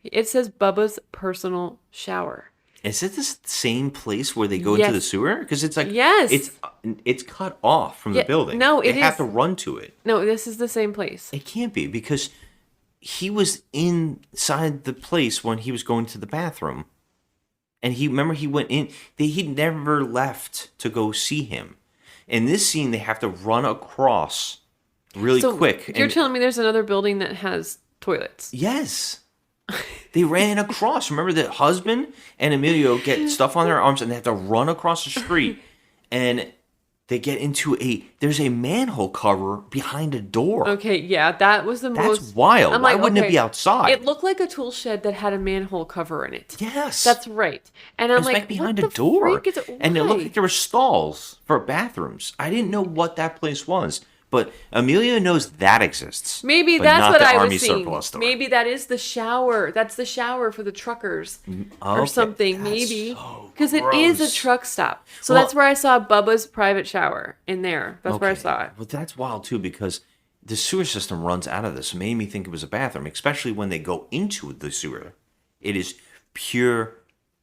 it says Bubba's personal shower. Is it the same place where they go into the sewer? Because it's like, yes, it's cut off from the building. No, they have to run to it. No, this is the same place. It can't be because he was inside the place when he was going to the bathroom, and he went in. He never left to go see him. In this scene, they have to run across really quick. You're telling me there's another building that has toilets? Yes. They ran across. Remember the husband and Emilio get stuff on their arms and they have to run across the street and they get into there's a manhole cover behind a door. Okay, yeah, that was the most... That's wild. Why wouldn't it be outside? It looked like a tool shed that had a manhole cover in it. Yes. That's right. And I'm like, like, behind what a door. Freak is it? And it looked like there were stalls for bathrooms. I didn't know what that place was. But Amelia knows that exists. Maybe but that's not what the I Army was seeing. surplus store. Maybe that is the shower. That's the shower for the truckers or something. Maybe because it is a truck stop. So that's where I saw Bubba's private shower in there. That's where I saw it. Well, that's wild too because the sewer system runs out of this. It made me think it was a bathroom, especially when they go into the sewer. It is pure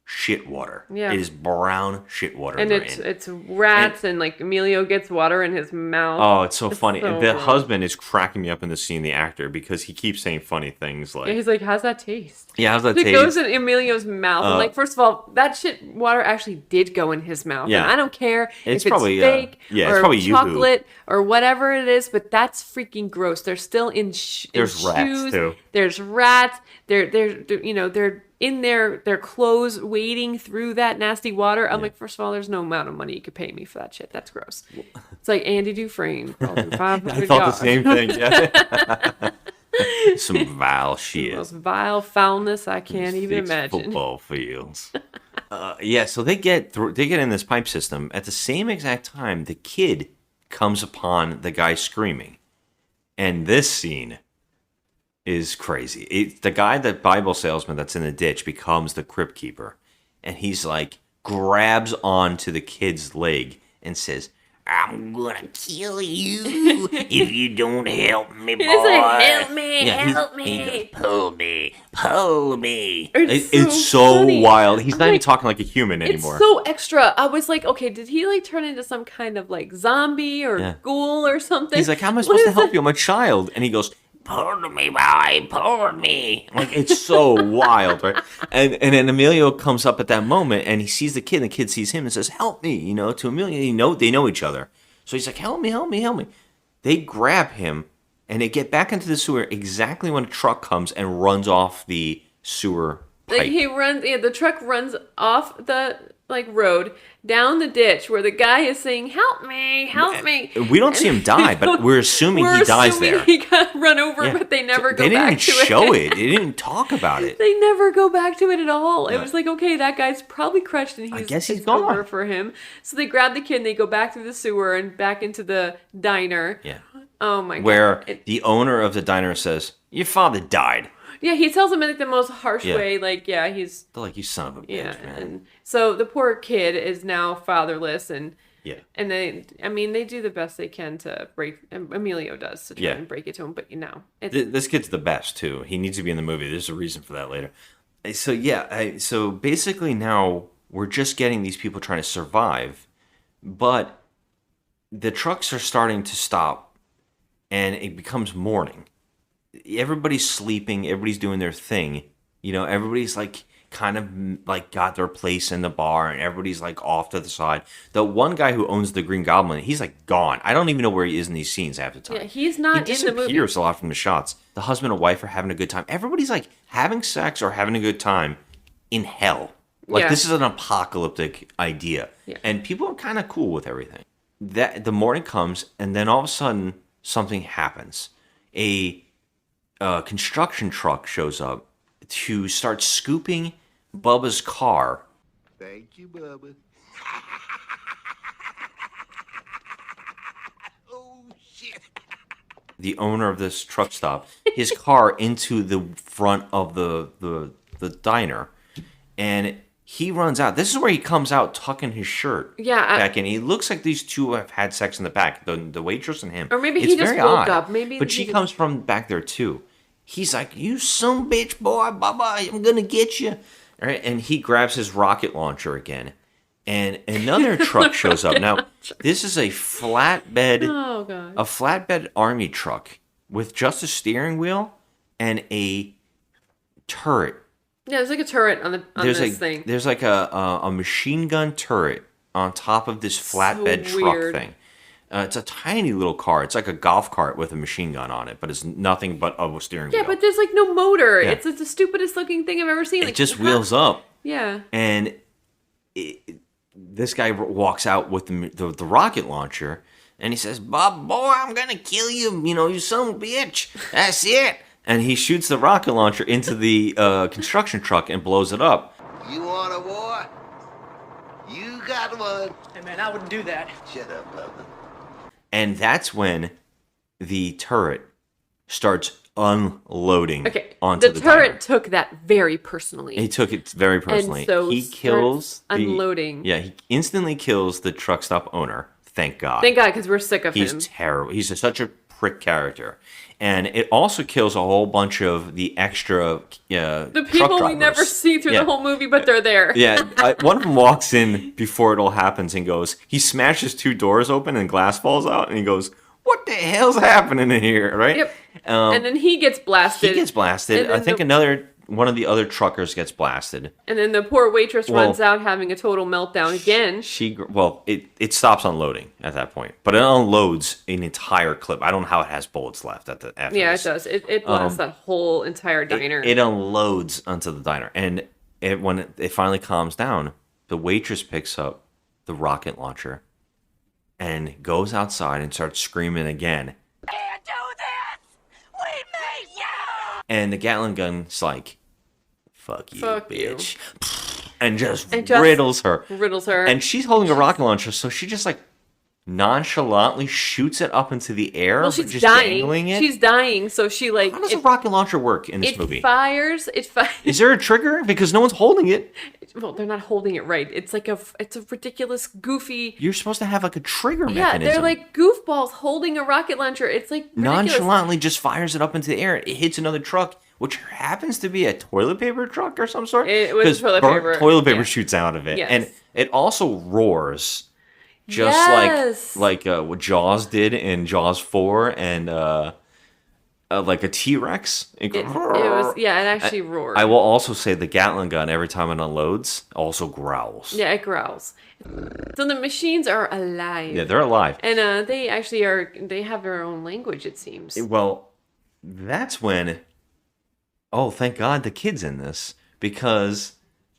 shit water. Yeah. It is brown shit water. And it's rats and like Emilio gets water in his mouth. Oh, it's so funny. So the gross. husband is cracking me up in the scene, the actor, because he keeps saying funny things like... Yeah, he's like, how's that taste? Yeah, how's that taste? It goes in Emilio's mouth. And like, first of all, that shit water actually did go in his mouth. Yeah. And I don't care if it's probably, fake yeah, or it's probably chocolate or whatever it is, but that's freaking gross. They're still in There's in rats, shoes. too. There's rats. They're in their clothes wading through that nasty water. I'm like, first of all, there's no amount of money you could pay me for that shit. That's gross. It's like Andy Dufresne. I thought the same thing. Yeah. Some vile shit. The most vile foulness I can't even imagine. Football fields. So they get in this pipe system. At the same exact time, the kid comes upon the guy screaming. And this scene is crazy. The guy, the Bible salesman that's in the ditch, becomes the crypt keeper. And he's like, grabs onto the kid's leg and says, I'm gonna kill you if you don't help me, boy. He doesn't help me, help me. He goes, pull me. It's so funny. wild. He's I'm not even like, talking like a human anymore. It's so extra. I was like, okay, did he like turn into some kind of like zombie or ghoul or something? He's like, how am I supposed to help you? I'm a child. And he goes, pull me, boy, pull me. Like, it's so wild, right? And then Emilio comes up at that moment, and he sees the kid, and the kid sees him and says, help me, to Emilio. They know each other. So he's like, help me, help me, help me. They grab him, and they get back into the sewer exactly when a truck comes and runs off the sewer pipe. Like, the truck runs off the road down the ditch where the guy is saying, help me, help me. We don't see him die, but we're assuming he dies there. He got run over, but they never go back to it. They didn't show it. They didn't talk about it. They never go back to it at all. It was like, okay, that guy's probably crushed and I guess he's gone. gone. Over for him. So they grab the kid and they go back through the sewer and back into the diner. Yeah. Oh my God. Where the owner of the diner says, your father died. Yeah, he tells him in like the most harsh Yeah. way, he's... They're like, you son of a bitch, man. And so the poor kid is now fatherless, and yeah, and they do the best they can to break. Emilio does to try and break it to him, but this kid's the best too. He needs to be in the movie. There's a reason for that later. So so basically now we're just getting these people trying to survive, but the trucks are starting to stop, and it becomes morning. Everybody's sleeping, everybody's doing their thing, everybody's like kind of like got their place in the bar, and everybody's like off to the side. The one guy who owns the Green Goblin, he's like gone. I don't even know where he is in these scenes half the time. Yeah, he's not in the movie. He disappears a lot from the shots. The husband and wife are having a good time. Everybody's like having sex or having a good time in hell. Like this is an apocalyptic idea, and people are kind of cool with everything. That the morning comes, and then all of a sudden something happens. A construction truck shows up to start scooping Bubba's car. Thank you, Bubba. Oh, shit. The owner of this truck stop, his car into the front of the diner, and he runs out. This is where he comes out tucking his shirt back in. He looks like these two have had sex in the back, the waitress and him. Or maybe it's he just very woke odd. up. Maybe but she comes from back there too. He's like, you son bitch boy, Bubba, I'm gonna get you. All right, and he grabs his rocket launcher again, and another truck shows up. Now, this is a flatbed, a flatbed army truck with just a steering wheel and a turret. Yeah, there's like a turret on this thing. There's like a machine gun turret on top of this flatbed truck thing. It's a tiny little car. It's like a golf cart with a machine gun on it, but it's nothing but a steering wheel. Yeah, but there's like no motor. Yeah. It's the stupidest looking thing I've ever seen. It just wheels up. Yeah. And this guy walks out with the rocket launcher, and he says, Bob, boy, I'm going to kill you, you son of a bitch. That's it. And he shoots the rocket launcher into the construction truck and blows it up. You want a war? You got one. Hey, man, I wouldn't do that. Shut up, Bubba. And that's when the turret starts unloading onto the turret diner. took that very personally. He took it very personally. And so he kills unloading. He instantly kills the truck stop owner. Thank God. Thank God, because we're sick of him. He's terrible. He's such a prick character. And it also kills a whole bunch of the extra the people we never see through the whole movie, but they're there. One of them walks in before it all happens and goes, he smashes two doors open and glass falls out, and he goes, what the hell's happening in here, right? Yep. And then he gets blasted. I think one of the other truckers gets blasted. And then the poor waitress runs out having a total meltdown again. It stops unloading at that point, but it unloads an entire clip. I don't know how it has bullets left after this. It does. It blasts that whole entire diner. It unloads onto the diner, and when it finally calms down, the waitress picks up the rocket launcher and goes outside and starts screaming again. Can't do this! We made you! And the Gatling gun's like, fuck you, bitch. and just riddles her. Riddles her. And she's holding a rocket launcher, so she just like nonchalantly shoots it up into the air. Well, she's just dying. dangling it. She's dying, so she like. How does a rocket launcher work in this movie? It fires. Is there a trigger? Because no one's holding it. Well, they're not holding it right. It's like it's a ridiculous, goofy. You're supposed to have like a trigger Yeah, mechanism. they're like goofballs holding a rocket launcher. It's like ridiculous. Nonchalantly just fires it up into the air. It hits another truck, which happens to be a toilet paper truck or some sort. It was toilet paper. Toilet paper shoots out of it, and it also roars. Just like what Jaws did in Jaws 4 and like a T-Rex. It actually roared. I will also say the Gatling gun, every time it unloads, also growls. Yeah, it growls. So the machines are alive. Yeah, they're alive. And they actually they have their own language, it seems. Well, that's when, oh, thank God the kid's in this, because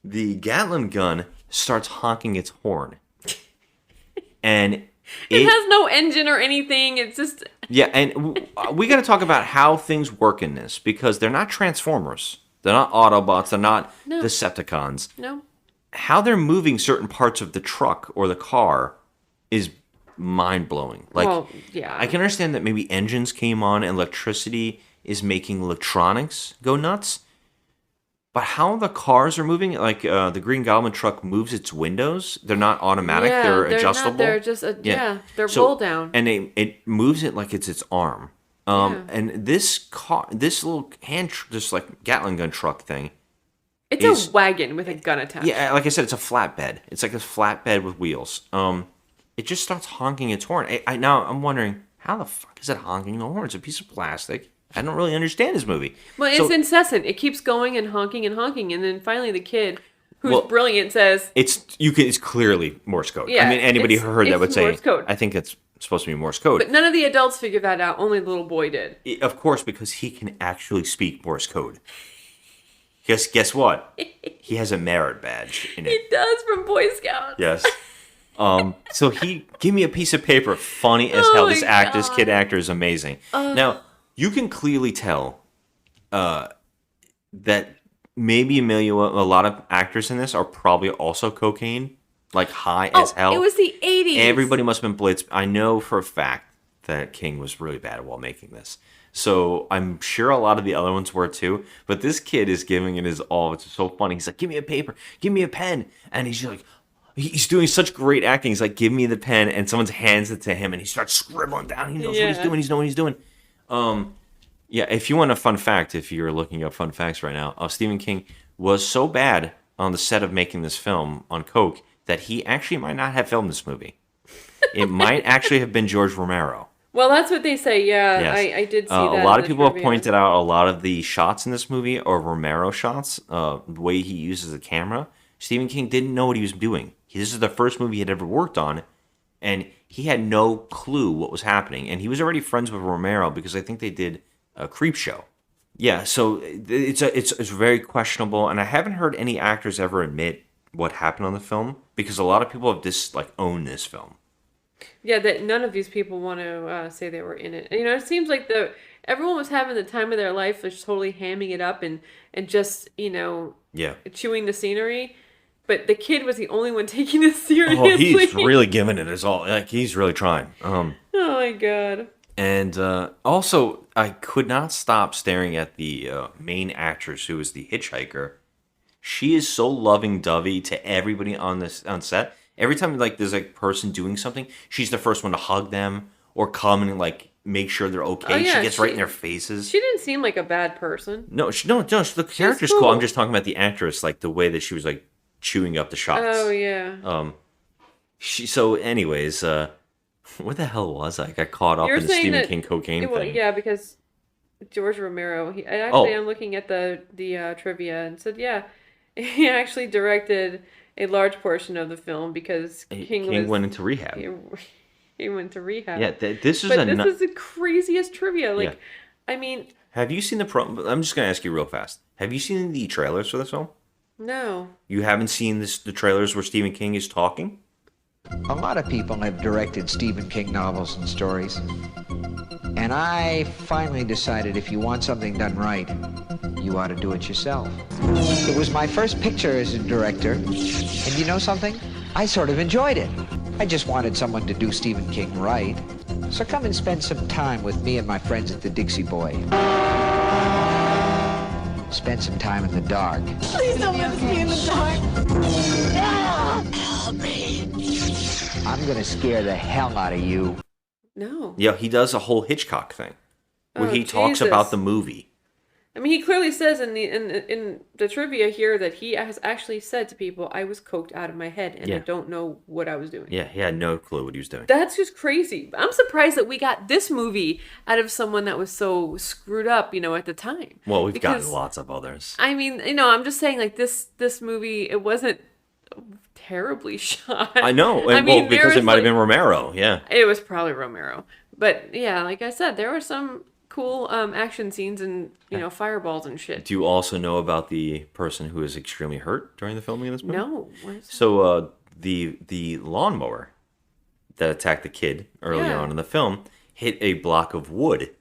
the Gatling gun starts honking its horn. And it has no engine or anything. It's just... Yeah, and we got to talk about how things work in this, because they're not Transformers. They're not Autobots. They're not Decepticons. No. How they're moving certain parts of the truck or the car is mind-blowing. Like, well, yeah. I can understand that maybe engines came on and electricity is making electronics go nuts. But how the cars are moving, like the Green Goblin truck moves its windows, they're not automatic, they're adjustable. They're just, they're roll down. And it moves it like it's its arm. And this little this like Gatling gun truck thing. It's a wagon with a gun attached. Yeah, like I said, it's a flatbed. It's like a flatbed with wheels. It just starts honking its horn. Now I'm wondering, how the fuck is it honking the horn? It's a piece of plastic. I don't really understand this movie. Well, it's incessant. It keeps going and honking, and then finally the kid, who's brilliant, says it's clearly Morse code. Yeah, I mean, anybody who heard that would say, Morse code. I think it's supposed to be Morse code. But none of the adults figured that out. Only the little boy did. Of course, because he can actually speak Morse code. Guess what? He has a merit badge in it. He does, from Boy Scouts. Yes. So give me a piece of paper. Funny as hell. This kid actor is amazing. Now, you can clearly tell that maybe a lot of actors in this are probably also cocaine, like high as hell. It was the 80s. Everybody must have been blitzed. I know for a fact that King was really bad while making this. So I'm sure a lot of the other ones were too. But this kid is giving it his all. It's so funny. He's like, give me a paper. Give me a pen. And he's like... He's doing such great acting. He's like, give me the pen. And someone hands it to him. And he starts scribbling down. He knows what he's doing. He knows what he's doing. Yeah, if you want a fun fact, if you're looking up fun facts right now, Stephen King was so bad on the set of making this film on coke that he actually might not have filmed this movie. It might actually have been George Romero. Well, that's what they say. Yeah, yes. I did see that. A lot of people have pointed out a lot of the shots in this movie are Romero shots, the way he uses the camera. Stephen King didn't know what he was doing. This is the first movie he had ever worked on, and he had no clue what was happening. And he was already friends with Romero because I think they did a Creep Show. Yeah, so it's very questionable, and I haven't heard any actors ever admit what happened on the film because a lot of people have owned this film. Yeah, that none of these people want to say they were in it. You know, it seems like everyone was having the time of their life, just totally hamming it up and just chewing the scenery. But the kid was the only one taking this seriously. Oh, he's really giving it his all. Like, he's really trying. Oh my god. And also, I could not stop staring at the main actress, who is the hitchhiker. She is so loving-dovey to everybody on set. Every time there's a person doing something, she's the first one to hug them or come and make sure they're okay. Oh, yeah, she gets right in their faces. She didn't seem like a bad person. No, the character's cool. I'm just talking about the actress, the way that she was chewing up the shots. Oh yeah. So anyways, what the hell was I? Got caught up in the Stephen King cocaine thing. Yeah, because George Romero. I'm looking at the trivia and said, yeah, he actually directed a large portion of the film because King went into rehab. He went to rehab. Yeah, this is the craziest trivia. I mean, have you seen I'm just gonna ask you real fast. Have you seen the trailers for this film? No. You haven't seen the trailers where Stephen King is talking? A lot of people have directed Stephen King novels and stories. And I finally decided if you want something done right, you ought to do it yourself. It was my first picture as a director, and you know something? I sort of enjoyed it. I just wanted someone to do Stephen King right. So come and spend some time with me and my friends at the Dixie Boy. Spend some time in the dark. Please don't let us be in the dark. Help me. I'm gonna scare the hell out of you. No. Yeah, he does a whole Hitchcock thing where Oh, he talks Jesus. about the movie. I mean, he clearly says in the trivia here that he has actually said to people, "I was coked out of my head, and I Yeah. don't know what I was doing." Yeah, he had no clue what he was doing. That's just crazy. I'm surprised that we got this movie out of someone that was so screwed up, at the time. Well, we've Because, gotten lots of others. I mean, I'm just saying, like, this movie, it wasn't terribly shot. I know. I mean, well, because it might have been Romero. Yeah. It was probably Romero. But, yeah, like I said, there were some cool action scenes and, fireballs and shit. Do you also know about the person who was extremely hurt during the filming of this movie? No. What is So the lawnmower that attacked the kid early Yeah. on in the film hit a block of wood,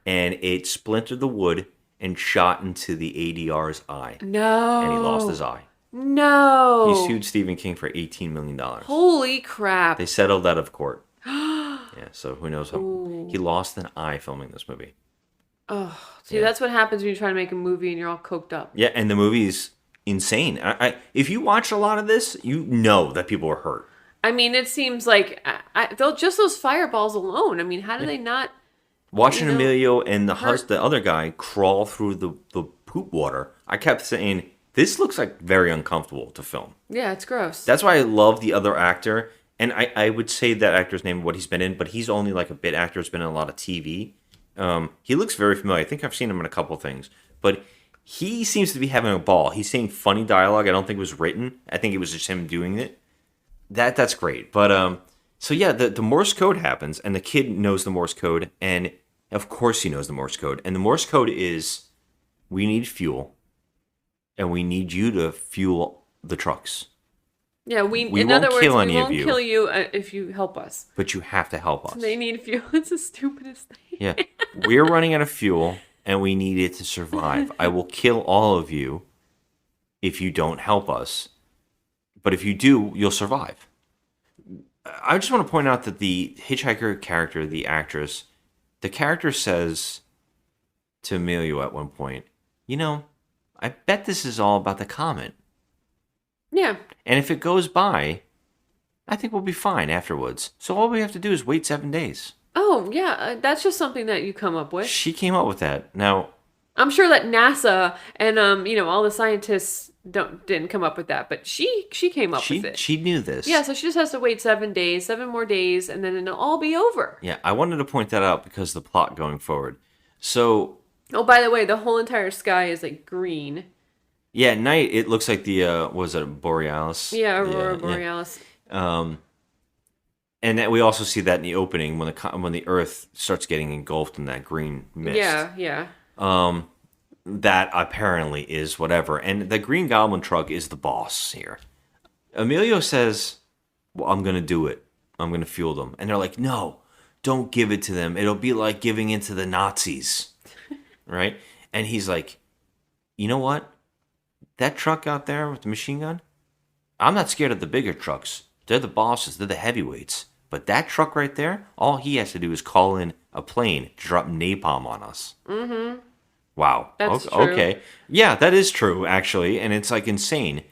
and it splintered the wood and shot into the ADR's eye. No. And he lost his eye. No. He sued Stephen King for $18 million. Holy crap. They settled out of court. Yeah, so who knows how he lost an eye filming this movie. Oh, see, that's what happens when you try to make a movie and you're all coked up. Yeah, and the movie's insane. If you watch a lot of this, you know that people were hurt. I mean, it seems like just those fireballs alone. I mean, how do they not? Watching Emilio and the other guy crawl through the poop water, I kept saying, this looks like very uncomfortable to film. Yeah, it's gross. That's why I love the other actor. And I would say that actor's name, what he's been in, but he's only like a bit actor. He's been in a lot of TV. He looks very familiar. I think I've seen him in a couple things. But he seems to be having a ball. He's saying funny dialogue. I don't think it was written. I think it was just him doing it. That's great. But so yeah, the Morse code happens, and the kid knows the Morse code, and of course he knows the Morse code. And the Morse code is, we need fuel, and we need you to fuel the trucks. Yeah, We in won't other words, kill we any won't of you. kill you if you help us. But you have to help us. They need fuel. It's the stupidest thing. Yeah. We're running out of fuel, and we need it to survive. I will kill all of you if you don't help us. But if you do, you'll survive. I just want to point out that the hitchhiker character, the actress, the character says to Emilio at one point, I bet this is all about the comet. Yeah. And if it goes by, I think we'll be fine afterwards. So all we have to do is wait 7 days. Oh, yeah. That's just something that you come up with. She came up with that. Now, I'm sure that NASA and all the scientists didn't come up with that, but she came up with it. She knew this. Yeah, so she just has to wait 7 days, 7 more days, and then it'll all be over. Yeah, I wanted to point that out because of the plot going forward. So, oh, by the way, the whole entire sky is like green. yeah, at night it looks like the was it Borealis? Yeah, Aurora Borealis. And that we also see that in the opening when the Earth starts getting engulfed in that green mist. Yeah. That apparently is whatever. And the Green Goblin truck is the boss here. Emilio says, well, I'm going to do it. I'm going to fuel them. And they're like, no, don't give it to them. It'll be like giving it to the Nazis. Right? And he's like, you know what? That truck out there with the machine gun, I'm not scared of the bigger trucks. They're the bosses. They're the heavyweights. But that truck right there, all he has to do is call in a plane to drop napalm on us. Mm-hmm. Wow. That's true. Okay. Yeah, that is true, actually. And it's like insane.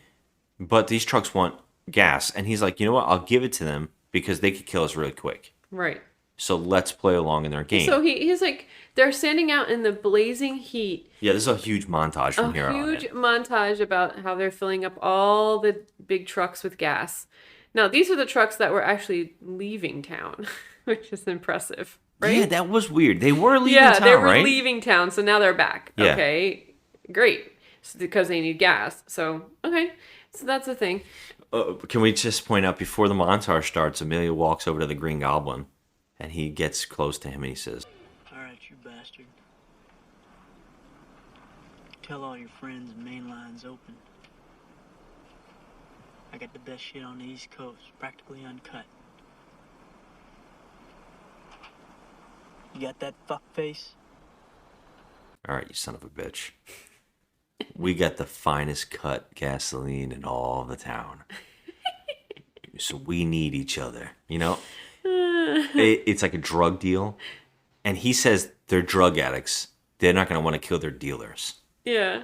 But these trucks want gas. And he's like, you know what? I'll give it to them because they could kill us really quick. Right. So let's play along in their game. So he's like, they're standing out in the blazing heat. Yeah, this is a huge montage from here on. A huge montage about how they're filling up all the big trucks with gas. Now, these are the trucks that were actually leaving town, which is impressive. Right? Yeah, that was weird. They were leaving town, right? Yeah, they were leaving town, so now they're back. Yeah. Okay, great. So, because they need gas. So, okay. So that's the thing. Can we just point out, before the montage starts, Emilio walks over to the Green Goblin, and he gets close to him, and he says, all right, you bastard. Tell all your friends main line's open. I got the best shit on the East Coast, practically uncut. You got that fuck face? All right, you son of a bitch. We got the finest cut gasoline in all the town. So we need each other, you know? It's like a drug deal. And he says they're drug addicts. They're not going to want to kill their dealers. Yeah.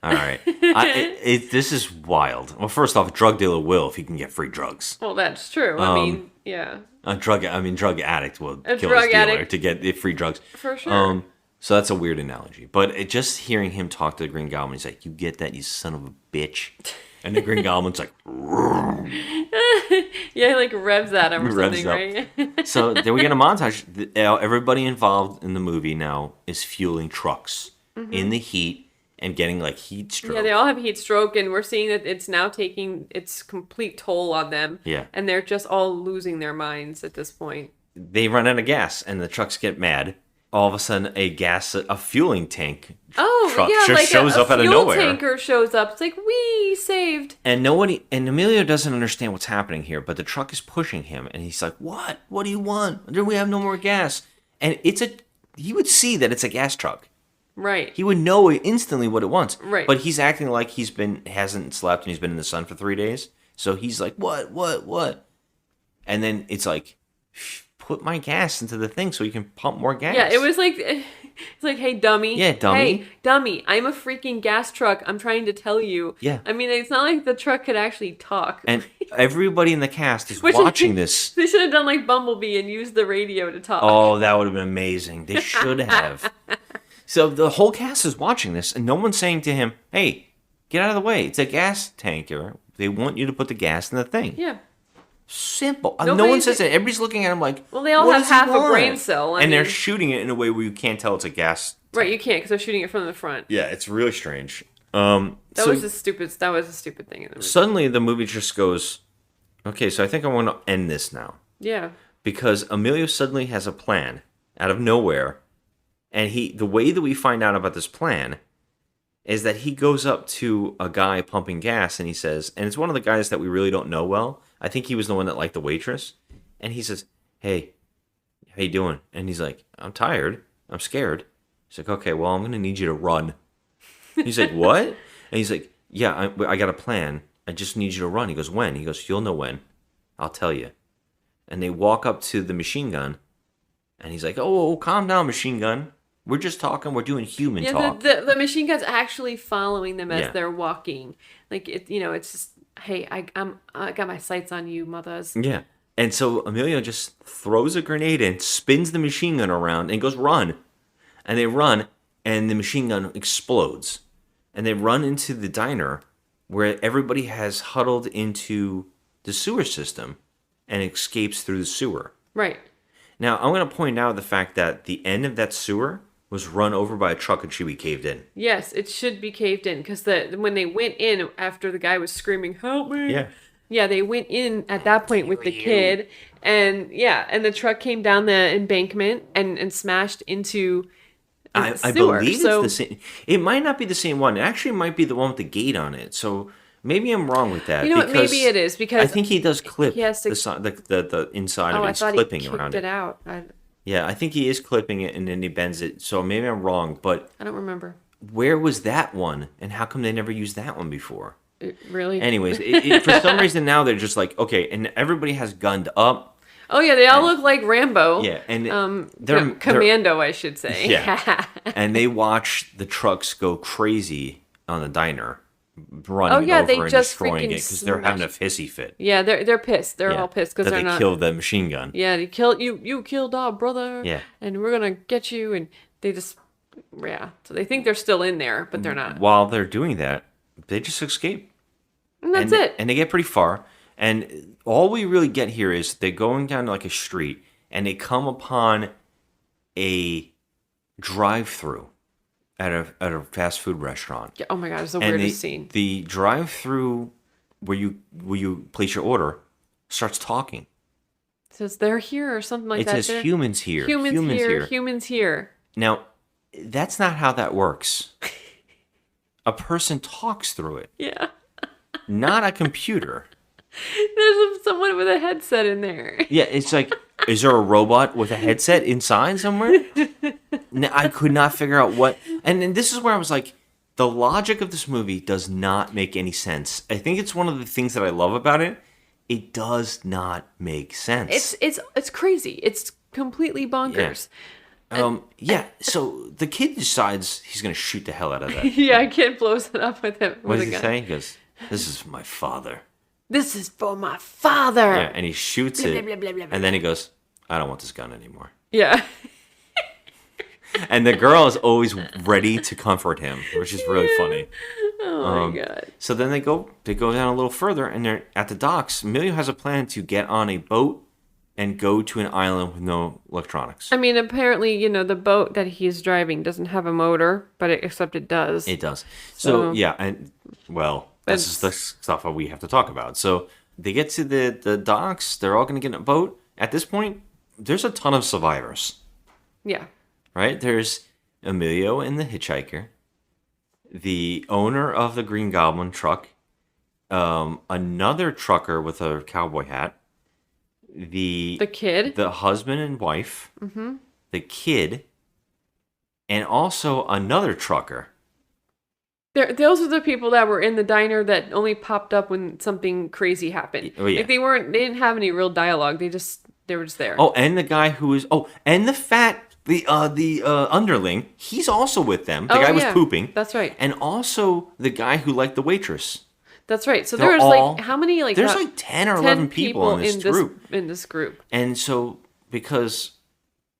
All right. This is wild. Well, first off, a drug dealer will if he can get free drugs. Well, that's true. I mean, yeah. A drug addict will kill his drug dealer addict. to get free drugs. For sure. So that's a weird analogy. But just hearing him talk to the Green Goblin, he's like, you get that, you son of a bitch? And the Green Goblin's like, yeah, he like revs at him or something, right? So then we get a montage. Everybody involved in the movie now is fueling trucks in the heat and getting like heat stroke. Yeah, they all have heat stroke, and we're seeing that it's now taking its complete toll on them. Yeah. And they're just all losing their minds at this point. They run out of gas, and the trucks get mad. All of a sudden, a fueling tank truck just shows up out of nowhere. A fuel tanker shows up. It's like, we saved. And Emilio doesn't understand what's happening here, but the truck is pushing him, and he's like, what? What do you want? We have no more gas. And he would see that it's a gas truck. Right. He would know instantly what it wants. Right. But he's acting like hasn't slept and he's been in the sun for 3 days. So he's like, what? And then it's like, put my gas into the thing so you can pump more gas. Yeah, it's like, hey, dummy. Yeah, dummy. Hey, dummy, I'm a freaking gas truck. I'm trying to tell you. Yeah. I mean, it's not like the truck could actually talk. And everybody in the cast is watching this. They should have done like Bumblebee and used the radio to talk. Oh, that would have been amazing. They should have. So the whole cast is watching this, and no one's saying to him, hey, get out of the way. It's a gas tanker. They want you to put the gas in the thing. Yeah. Simple. No one says it. Everybody's looking at him like, well, they all have half a brain cell. And they're shooting it in a way where you can't tell it's a gas tank. Right, you can't because they're shooting it from the front. Yeah, it's really strange. That was a stupid thing in the movie. Suddenly, the movie just goes, okay, so I think I want to end this now. Yeah. Because Emilio suddenly has a plan out of nowhere, and the way that we find out about this plan is that he goes up to a guy pumping gas, and he says, and it's one of the guys that we really don't know well. I think he was the one that liked the waitress. And he says, hey, how you doing? And he's like, I'm tired. I'm scared. He's like, okay, well, I'm going to need you to run. He's like, what? And he's like, yeah, I got a plan. I just need you to run. He goes, when? He goes, you'll know when. I'll tell you. And they walk up to the machine gun. And he's like, oh, calm down, machine gun. We're just talking. We're doing human talk. The machine gun's actually following them as they're walking. Like, it's just, hey, I got my sights on you, mothers. Yeah. And so Emilio just throws a grenade in, spins the machine gun around, and goes, run. And they run, and the machine gun explodes. And they run into the diner where everybody has huddled into the sewer system and escapes through the sewer. Right. Now, I'm going to point out the fact that the end of that sewer was run over by a truck and should be caved in. Yes, it should be caved in because when they went in after the guy was screaming, help me. Yeah, they went in at that point with the kid. And the truck came down the embankment and smashed into I believe it's the same. It might not be the same one. It actually might be the one with the gate on it. So maybe I'm wrong with that. You know what? Maybe it is because I think he does clip the inside of it. He's I thought clipping he around kicked it. Out. Yeah, I think he is clipping it and then he bends it. So maybe I'm wrong, but I don't remember. Where was that one, and how come they never used that one before? Really? Anyways, for some reason now they're just like, okay, and everybody has gunned up. Oh yeah, they all look like Rambo. Yeah, and they're Commando, I should say. Yeah, and they watch the trucks go crazy on the diner, running over and destroying it because they're having a hissy fit. Yeah, they're pissed. They're all pissed because they killed the machine gun. Yeah, they killed you. You killed our brother. Yeah, and we're gonna get you. And they just so they think they're still in there, but they're not. While they're doing that, they just escape. And that's it. And they get pretty far. And all we really get here is they're going down like a street and they come upon a drive-through at a fast food restaurant. Yeah, oh my god, it's the weirdest scene. The drive-through where you place your order starts talking. It says they're here or something like that. It says humans here. Humans here. Now, that's not how that works. A person talks through it. Yeah. not a computer. There's someone with a headset in there. Yeah, it's like, is there a robot with a headset inside somewhere? I could not figure out what. And this is where I was like, the logic of this movie does not make any sense. I think it's one of the things that I love about it. It does not make sense. It's crazy. It's completely bonkers. Yeah. So the kid decides he's going to shoot the hell out of that. Yeah, kid blows it up with him. What does he say? He goes, "This is my father." This is for my father. Yeah, and he shoots Blah, it, blah, blah, blah, blah, and then he goes, "I don't want this gun anymore." Yeah. And the girl is always ready to comfort him, which is really funny. Oh my god. So then they go down a little further, and they're at the docks. Emilio has a plan to get on a boat and go to an island with no electronics. I mean, apparently, the boat that he's driving doesn't have a motor, but except it does. It does. So yeah, and well, this is the stuff that we have to talk about. So they get to the docks. They're all going to get in a boat. At this point, there's a ton of survivors. Yeah. Right? There's Emilio and the hitchhiker, the owner of the Green Goblin truck, another trucker with a cowboy hat, the kid, the husband and wife, the kid, and also another trucker. Those are the people that were in the diner that only popped up when something crazy happened. Oh, yeah. Like they didn't have any real dialogue. They were just there. Oh, and the guy who is and the fat the underling, he's also with them. The guy was pooping. That's right. And also the guy who liked the waitress. That's right. So there's like how many there's like 10 or 11 people in this group. In this group. And so because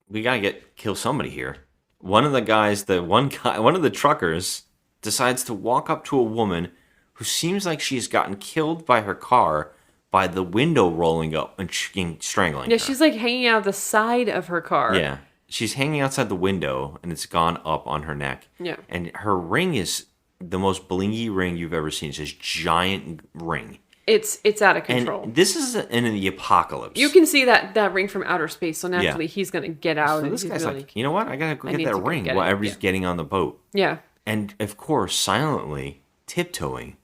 we gotta kill somebody here, one of the truckers decides to walk up to a woman who seems like she's gotten killed by her car by the window rolling up and strangling her. Yeah, she's like hanging out the side of her car. Yeah. She's hanging outside the window and it's gone up on her neck. Yeah. And her ring is the most blingy ring you've ever seen. It's this giant ring. It's out of control. And this is in the apocalypse. You can see that ring from outer space, so naturally he's going to get out. So this guy's like, you know what? I got to go get that ring while everybody's getting on the boat. Yeah. And of course, silently, tiptoeing,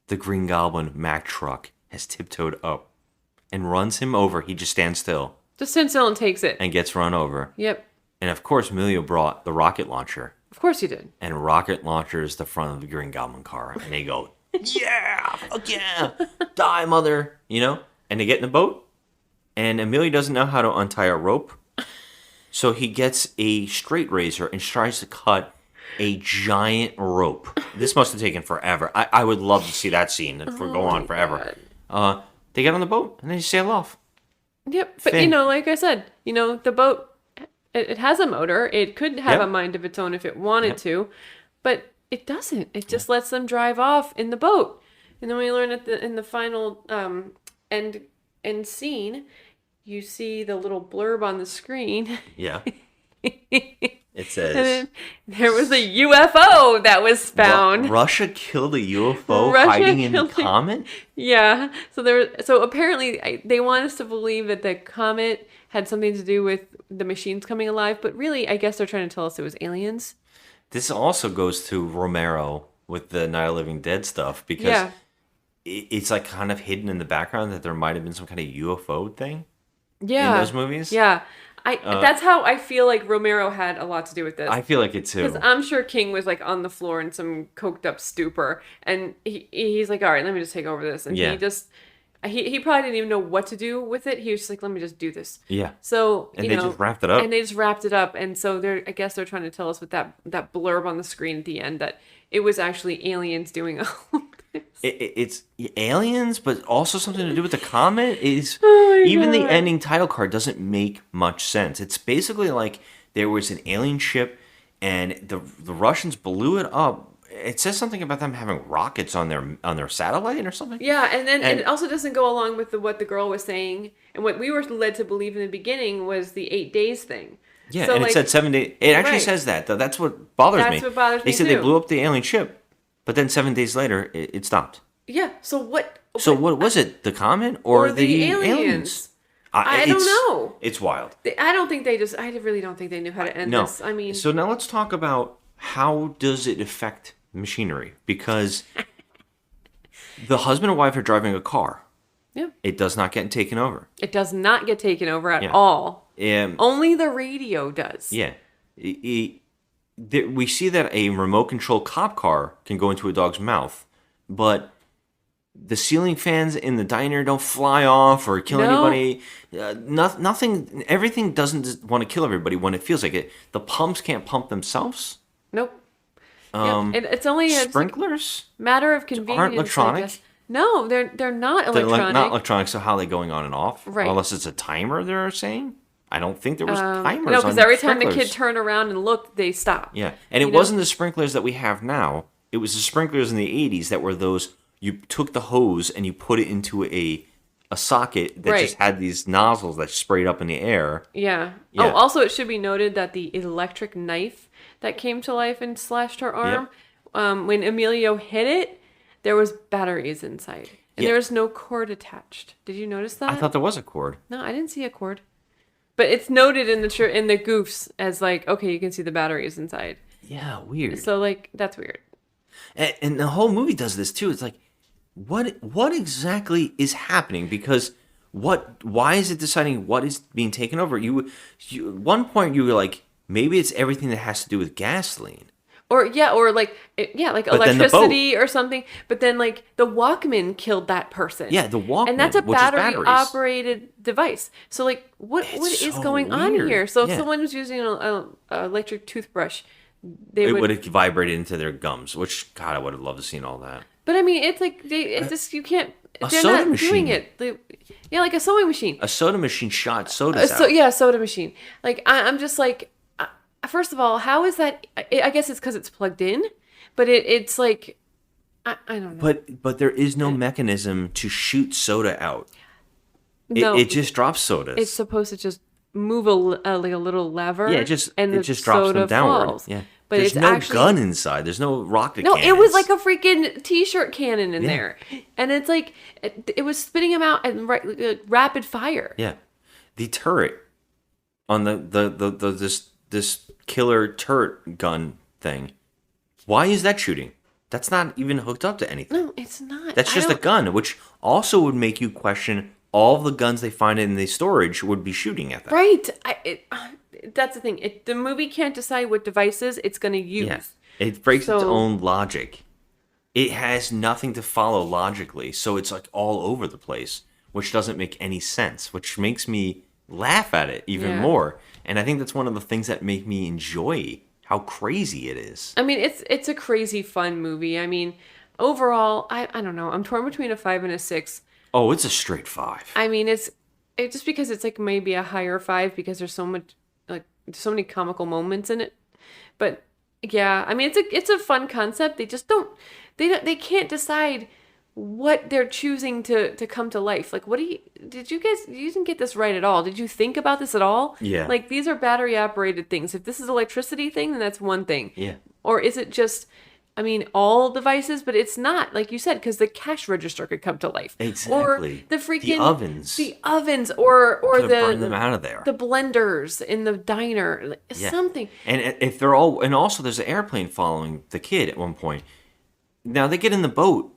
the Green Goblin Mack truck has tiptoed up and runs him over. He just stands still. Just stands still and takes it. And gets run over. Yep. And of course, Emilio brought the rocket launcher. Of course he did. And rocket launchers the front of the Green Goblin car. And they go, yeah, fuck yeah, die, mother. And they get in the boat. And Emilio doesn't know how to untie a rope. So he gets a straight razor and tries to cut a giant rope. This must have taken forever. I would love to see that scene go on forever. They get on the boat and they sail off. Yep, but like I said, the boat, it has a motor. It could have a mind of its own if it wanted to, but it doesn't. It just lets them drive off in the boat. And then we learn in the final end scene, you see the little blurb on the screen. Yeah. It says, and then there was a UFO that was found. Russia killed a UFO hiding in the comet? Yeah. So apparently they want us to believe that the comet had something to do with the machines coming alive, but really I guess they're trying to tell us it was aliens. This also goes to Romero with the Night of the Living Dead stuff because it's like kind of hidden in the background that there might have been some kind of UFO thing in those movies. Yeah. That's how I feel like Romero had a lot to do with this. I feel like it too. Because I'm sure King was like on the floor in some coked up stupor, and he's like, "All right, let me just take over this." And he probably didn't even know what to do with it. He was just like, "Let me just do this." Yeah. So they just wrapped it up. And they just wrapped it up, and so I guess they're trying to tell us with that blurb on the screen at the end that it was actually aliens doing all of this. It's aliens, but also something to do with the comet. Even the ending title card doesn't make much sense. It's basically like there was an alien ship, and the Russians blew it up. It says something about them having rockets on their satellite or something. Yeah, and it also doesn't go along with what the girl was saying, and what we were led to believe in the beginning was the 8 days thing. Yeah, so, and it said 7 days. It actually says that. Though. That's what bothers me. That's what bothers me They said too. They blew up the alien ship, but then 7 days later, it stopped. Yeah, so what? So what was it? The comet or the aliens? I don't know. It's wild. I really don't think they knew how to end this. I mean, so now let's talk about how does it affect machinery, because The husband and wife are driving a car. Yeah. It does not get taken over. It does not get taken over at Yeah. all. Only the radio does. Yeah. We see that a remote control cop car can go into a dog's mouth, but the ceiling fans in the diner don't fly off or kill anybody. Nothing. Everything doesn't want to kill everybody when it feels like it. The pumps can't pump themselves. Nope. It's only sprinklers. Matter of convenience. Aren't electronic. No, they're not electronic. They're not electronic. So how are they going on and off? Right. Unless it's a timer. They're saying. I don't think there was timers. No, because every time the sprinklers. kid turned around and looked, they stopped. Yeah, and it wasn't the sprinklers that we have now. It was the sprinklers in the 80s that were those. You took the hose and you put it into a socket that just had these nozzles that sprayed up in the air. Yeah. Oh, also it should be noted that the electric knife that came to life and slashed her arm, when Emilio hit it, there was batteries inside. And there was no cord attached. Did you notice that? I thought there was a cord. No, I didn't see a cord. But it's noted in the goofs as like, okay, you can see the batteries inside. Yeah, weird. So like, that's weird. And the whole movie does this too. It's like, what exactly is happening? Because why is it deciding what is being taken over? You at one point you were like, maybe it's everything that has to do with gasoline. Or like electricity or something. But then like the Walkman killed that person. Yeah, the Walkman, and that's a which is battery batteries. operated device. So like, what is so going on weird. here? So if Yeah. someone was using an electric toothbrush, It would have vibrated into their gums, which God, I would have loved to seen all that. But I mean, it's like you can't. They're soda not machine. doing it. Like a sewing machine. A soda machine shot sodas out. A soda machine. Like I'm just like, first of all, how is that? I guess it's because it's plugged in, but it's like, I don't know. But there is no mechanism to shoot soda out. No, it just drops sodas. It's supposed to just move like a little lever. Yeah, it just drops them downward. Falls. Yeah, but there's it's no actually, gun inside. There's no rocket. No, cannons. it was like a freaking t-shirt cannon in there, and it's like it was spitting them out at rapid fire. Yeah, the turret on this killer turret gun thing. Why is that shooting? That's not even hooked up to anything. No, it's not. That's just a gun, which also would make you question all the guns they find in the storage would be shooting at them. Right. That's the thing. The movie can't decide what devices it's going to use. Yeah. It breaks its own logic. It has nothing to follow logically, so it's like all over the place, which doesn't make any sense, which makes me laugh at it even more. And I think that's one of the things that make me enjoy how crazy it is. I mean, it's a crazy fun movie. I mean, overall, I don't know. I'm torn between a 5 and a 6. Oh, it's a straight 5. I mean, it's just because it's like maybe a higher 5 because there's so many comical moments in it. But yeah, I mean, it's a fun concept. They just they can't decide what they're choosing to come to life. Like, you didn't get this right at all. Did you think about this at all? Yeah. Like, these are battery operated things. If this is electricity thing, then that's one thing. Yeah. Or is it just, I mean, all devices? But it's not, like you said, because the cash register could come to life. Exactly. Or the freaking the ovens, or burn them out of there. The blenders in the diner, something. And if they're all, and also there's an airplane following the kid at one point. Now they get in the boat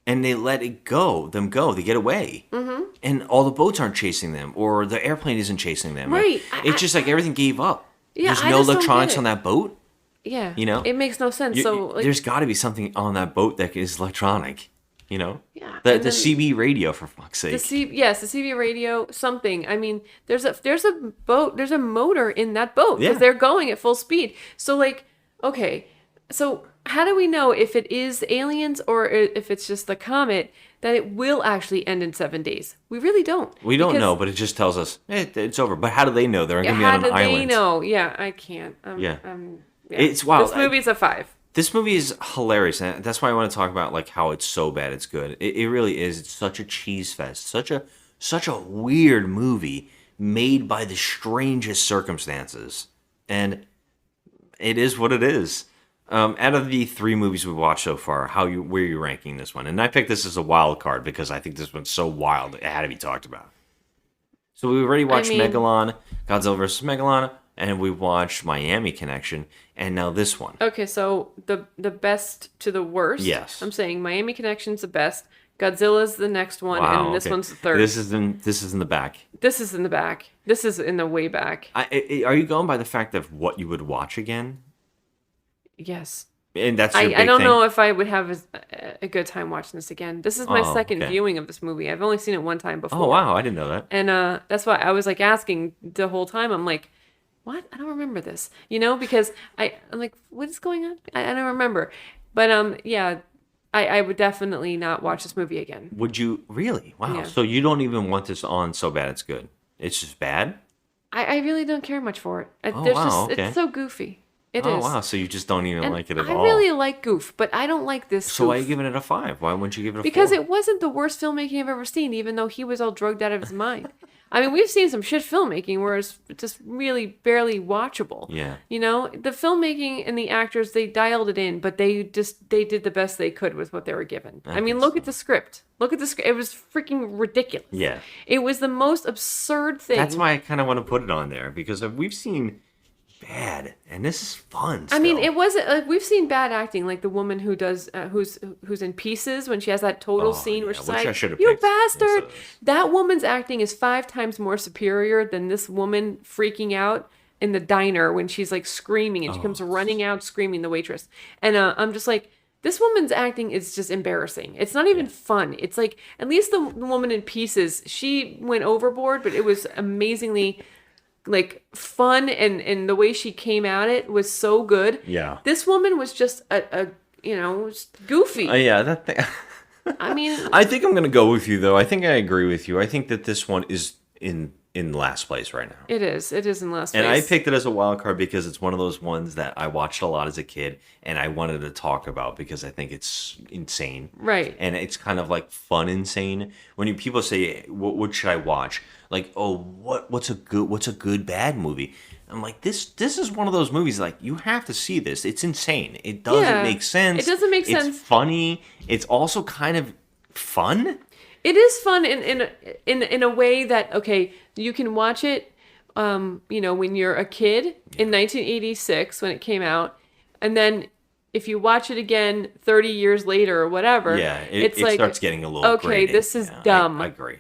and they let it go. They get away. Mm-hmm. And all the boats aren't chasing them, or the airplane isn't chasing them. Right. It's just like everything gave up. Yeah, there's no electronics on that boat. Yeah. You know? It makes no sense. There's got to be something on that boat that is electronic. You know? Yeah. The CB radio, for fuck's sake. The CB radio, something. I mean, there's a motor in that boat because they're going at full speed. So like, okay, so how do we know if it is aliens or if it's just the comet that it will actually end in 7 days? We really don't. We don't know, but it just tells us it's over. But how do they know? They're going to be on an island. How do they know? Yeah, I can't. Yeah. Yeah. It's wild. This movie's a 5. This movie is hilarious, and that's why I want to talk about like how it's so bad it's good. It really is. It's such a cheese fest, such a weird movie made by the strangest circumstances, and it is what it is. Out of the 3 movies we've watched so far, where are you ranking this one? And I picked this as a wild card because I think this one's so wild it had to be talked about. So we've already watched Megalon, Godzilla vs. Megalon, and we watched Miami Connection, and now this one. Okay, so the best to the worst. Yes. I'm saying Miami Connection's the best. Godzilla's the next one, Wow, and this okay. one's the third. This is in the back. This is in the back. This is in the way back. Are you going by the fact of what you would watch again? Yes. And that's your big I don't thing? know if I would have a good time watching this again. This is my second okay. viewing of this movie. I've only seen it one time before. Oh, wow. I didn't know that. And that's why I was like asking the whole time. I'm like, what? I don't remember this. Because I'm like, what is going on? I don't remember. But yeah, I would definitely not watch this movie again. Would you? Really? Wow. Yeah. So you don't even want this on so bad it's good. It's just bad? I really don't care much for it. Wow, okay. It's so goofy. It is. Oh, wow. So you just don't even like it at all. I really like goof, but I don't like this So why are you goof. giving it a 5? Why wouldn't you give it a 4? Because it wasn't the worst filmmaking I've ever seen, even though he was all drugged out of his mind. I mean, we've seen some shit filmmaking where it's just really barely watchable. Yeah. The filmmaking and the actors, they dialed it in, but they did the best they could with what they were given. I mean, look at the script. Look at the script. It was freaking ridiculous. Yeah. It was the most absurd thing. That's why I kind of want to put it on there, because we've seen bad, and this is fun still. I mean, it wasn't like we've seen bad acting, like the woman who does who's in pieces when she has that total scene where she's which I like, should've "You picked bastard!" That woman's acting is 5 times more superior than this woman freaking out in the diner when she's like screaming and she comes running out screaming, the waitress. And I'm just like, this woman's acting is just embarrassing. It's not even fun. It's like, at least the woman in Pieces, she went overboard, but it was amazingly like fun, and the way she came at it was so good. Yeah. This woman was just a just goofy. Yeah, that thing. I mean, I think I'm going to go with you, though. I think I agree with you. I think that this one is in last place right now. It is in last place. And I picked it as a wild card because it's one of those ones that I watched a lot as a kid, and I wanted to talk about because I think it's insane. Right. And it's kind of like fun insane. When people say, "What should I watch?" Like, "Oh, what's a good bad movie?" I'm like, this is one of those movies like you have to see this. It's insane. It doesn't make sense. It doesn't make sense. It's funny. It's also kind of fun. It is fun in a way that, okay, you can watch it when you're a kid in 1986 when it came out, and then if you watch it again 30 years later or whatever, it like, starts getting a little okay, grating. this is dumb. I agree.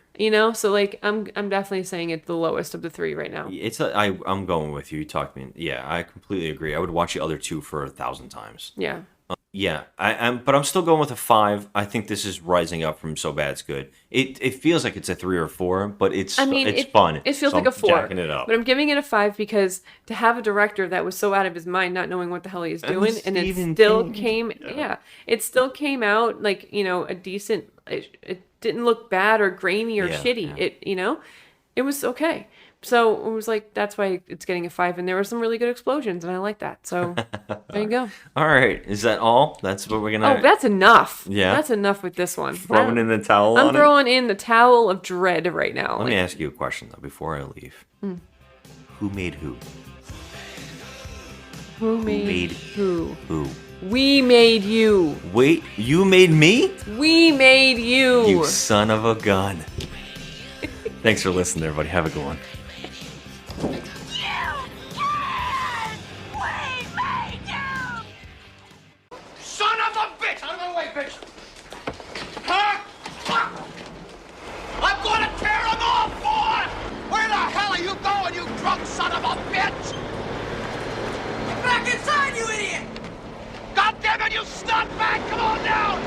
So like I'm definitely saying it's the lowest of the 3 right now. I'm going with you. You talked me. Yeah, I completely agree. I would watch the other 2 for 1,000 times. Yeah. Yeah, but I'm still going with a 5. I think this is rising up from so bad it's good. It feels like it's a 3 or 4, but it's fun. It feels like I'm a 4. jacking it up. But I'm giving it a 5 because to have a director that was so out of his mind, not knowing what the hell he's doing, and it still it still came out like a decent. It didn't look bad or grainy or shitty. Yeah. It was okay. So it was like, that's why it's getting a 5, and there were some really good explosions, and I like that. So there you go. All right, is that all? That's what we're gonna. Oh, that's enough. Yeah, that's enough with this one. Throwing in the towel. I'm throwing in the towel of dread right now. Let me ask you a question though before I leave. Who made who? Who made who? Who? We made you. Wait, you made me? We made you. You son of a gun. Thanks for listening, everybody. Have a good one. Son of a bitch! Out of my way, bitch! Huh? Fuck! I'm gonna tear him off, boy! Where the hell are you going, you drunk son of a bitch? Get back inside, you idiot! God damn it, you snot bag! Come on down!